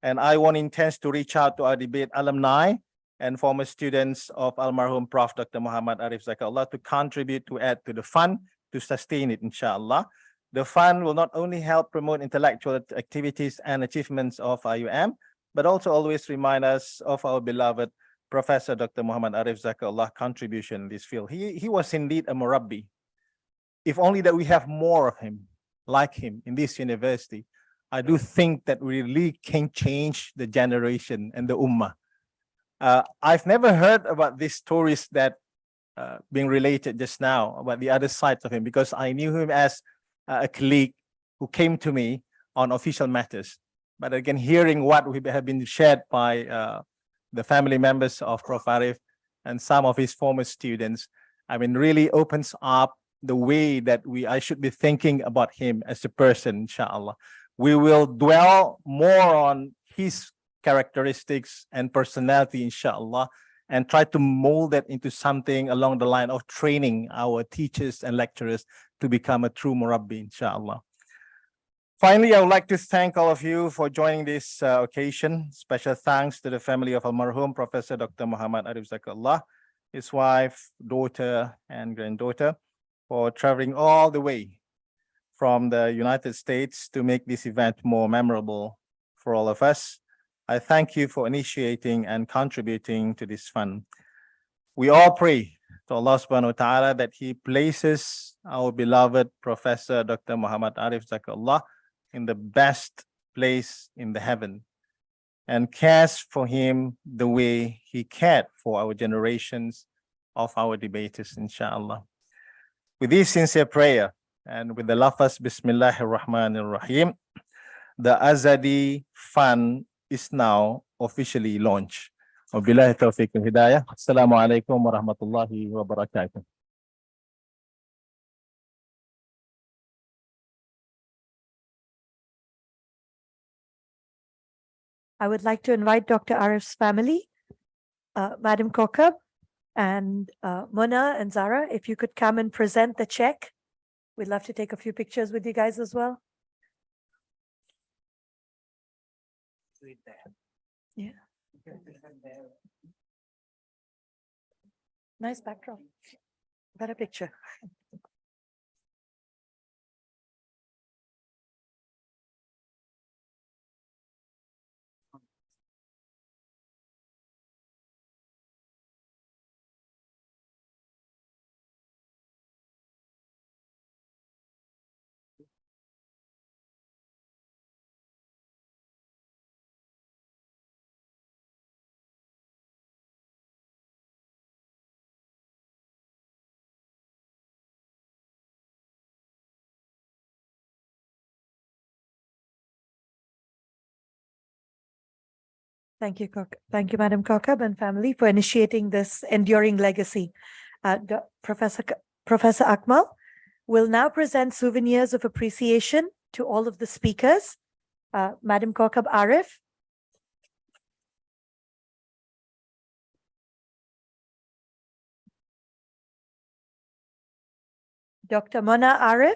And IIUM intends to reach out to our debate alumni and former students of Almarhum Prof. Dr. Muhammad Arif Zakaullah to contribute to add to the fund to sustain it, inshallah. The fund will not only help promote intellectual activities and achievements of IIUM, but also always remind us of our beloved Professor Dr. Muhammad Arif Zakaullah contribution in this field. He was indeed a Murabbi. If only that we have more of him, like him, in this university, I do think that we really can change the generation and the Ummah. I've never heard about these stories that being related just now about the other sides of him, because I knew him as a colleague who came to me on official matters. But again, hearing what we have been shared by the family members of Prof. Arif and some of his former students, I mean, really opens up the way that I should be thinking about him as a person, inshallah. We will dwell more on his characteristics and personality, inshallah, and try to mold that into something along the line of training our teachers and lecturers to become a true Murabbi, inshallah. Finally, I would like to thank all of you for joining this occasion. Special thanks to the family of Almarhum Professor Dr. Muhammad Arif Zakaullah, his wife, daughter, and granddaughter. for traveling all the way from the United States to make this event more memorable for all of us. I thank you for initiating and contributing to this fund. We all pray to Allah subhanahu wa ta'ala that He places our beloved Professor Dr. Muhammad Arif Zakaullah in the best place in the heaven and cares for him the way he cared for our generations of our debaters, inshallah. With this sincere prayer and with the lafaz Bismillahir Rahmanir Rahim, the Azadi Fund is now officially launched. Wabillahi taufiq wal hidayah. Assalamu alaikum warahmatullahi wabarakatuh. I would like to invite Dr. Arif's family, Madam Kokab and Mona and Zara, if you could come and present the check. We'd love to take a few pictures with you guys as well. Yeah. Nice backdrop. Better picture. Thank you, thank you, Madam Kokab and family, for initiating this enduring legacy. Professor Akmal will now present souvenirs of appreciation to all of the speakers. Madam Kokab Arif. Dr. Mona Arif.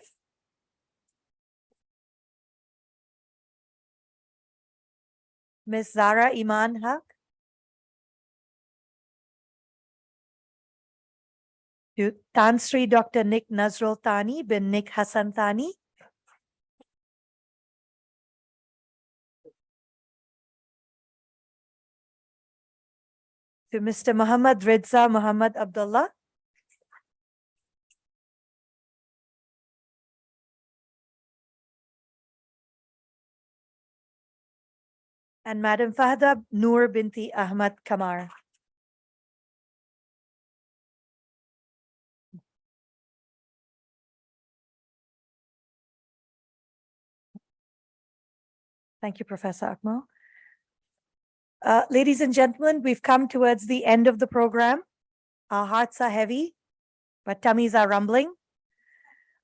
Ms. Zara Iman Haq. To Tan Sri Dr. Nick Nazrul Thani bin Nick Hassan Thani. To Mr. Muhammad Ridza Muhammad Abdullah. And Madam Fahda Noor binti Ahmad Kamar. Thank you, Professor Akmal. Ladies and gentlemen, we've come towards the end of the program. Our hearts are heavy, but tummies are rumbling.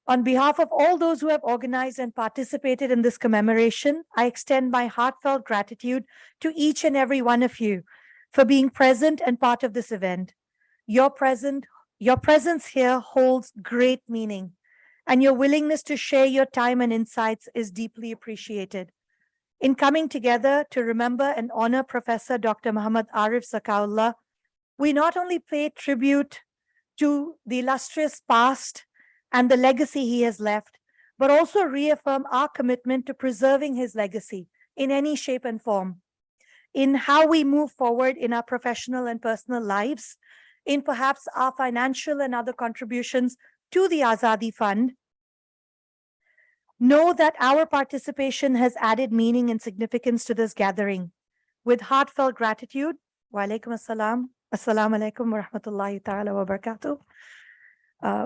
On behalf of all those who have organized and participated in this commemoration, I extend my heartfelt gratitude to each and every one of you for being present and part of this event. Your presence here holds great meaning, and your willingness to share your time and insights is deeply appreciated. In coming together to remember and honor Professor Dr. Muhammad Arif Zakaullah, we not only pay tribute to the illustrious past and the legacy he has left, but also reaffirm our commitment to preserving his legacy in any shape and form, in how we move forward in our professional and personal lives, in perhaps our financial and other contributions to the Azadi Fund. Know that our participation has added meaning and significance to this gathering. With heartfelt gratitude, wa alaikum assalam, assalamu alaikum wa rahmatullahi ta'ala wa barakatuh.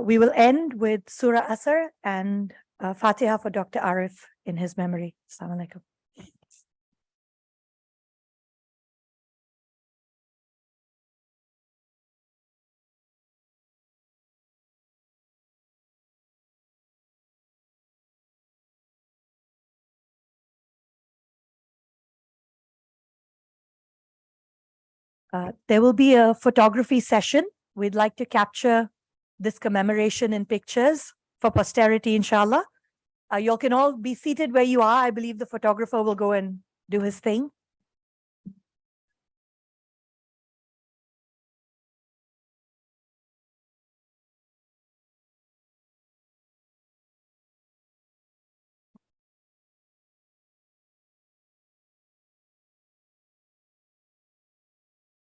We will end with Surah Asr and Fatiha for Dr. Arif in his memory. Assalamu alaikum. There will be a photography session. We'd like to capture this commemoration in pictures for posterity, inshallah. You can all be seated where you are. I believe the photographer will go and do his thing.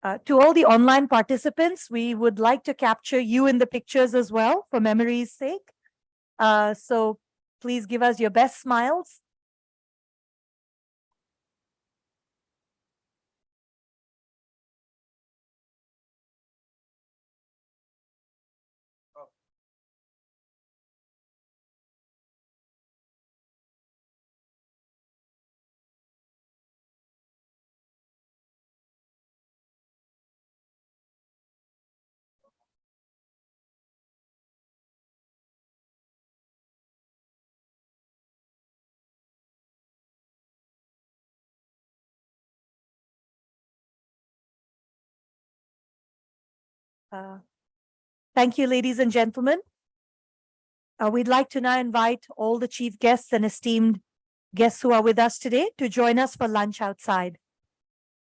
To all the online participants, we would like to capture you in the pictures as well for memory's sake. So please give us your best smiles. Thank you, ladies and gentlemen. We'd like to now invite all the chief guests and esteemed guests who are with us today to join us for lunch outside.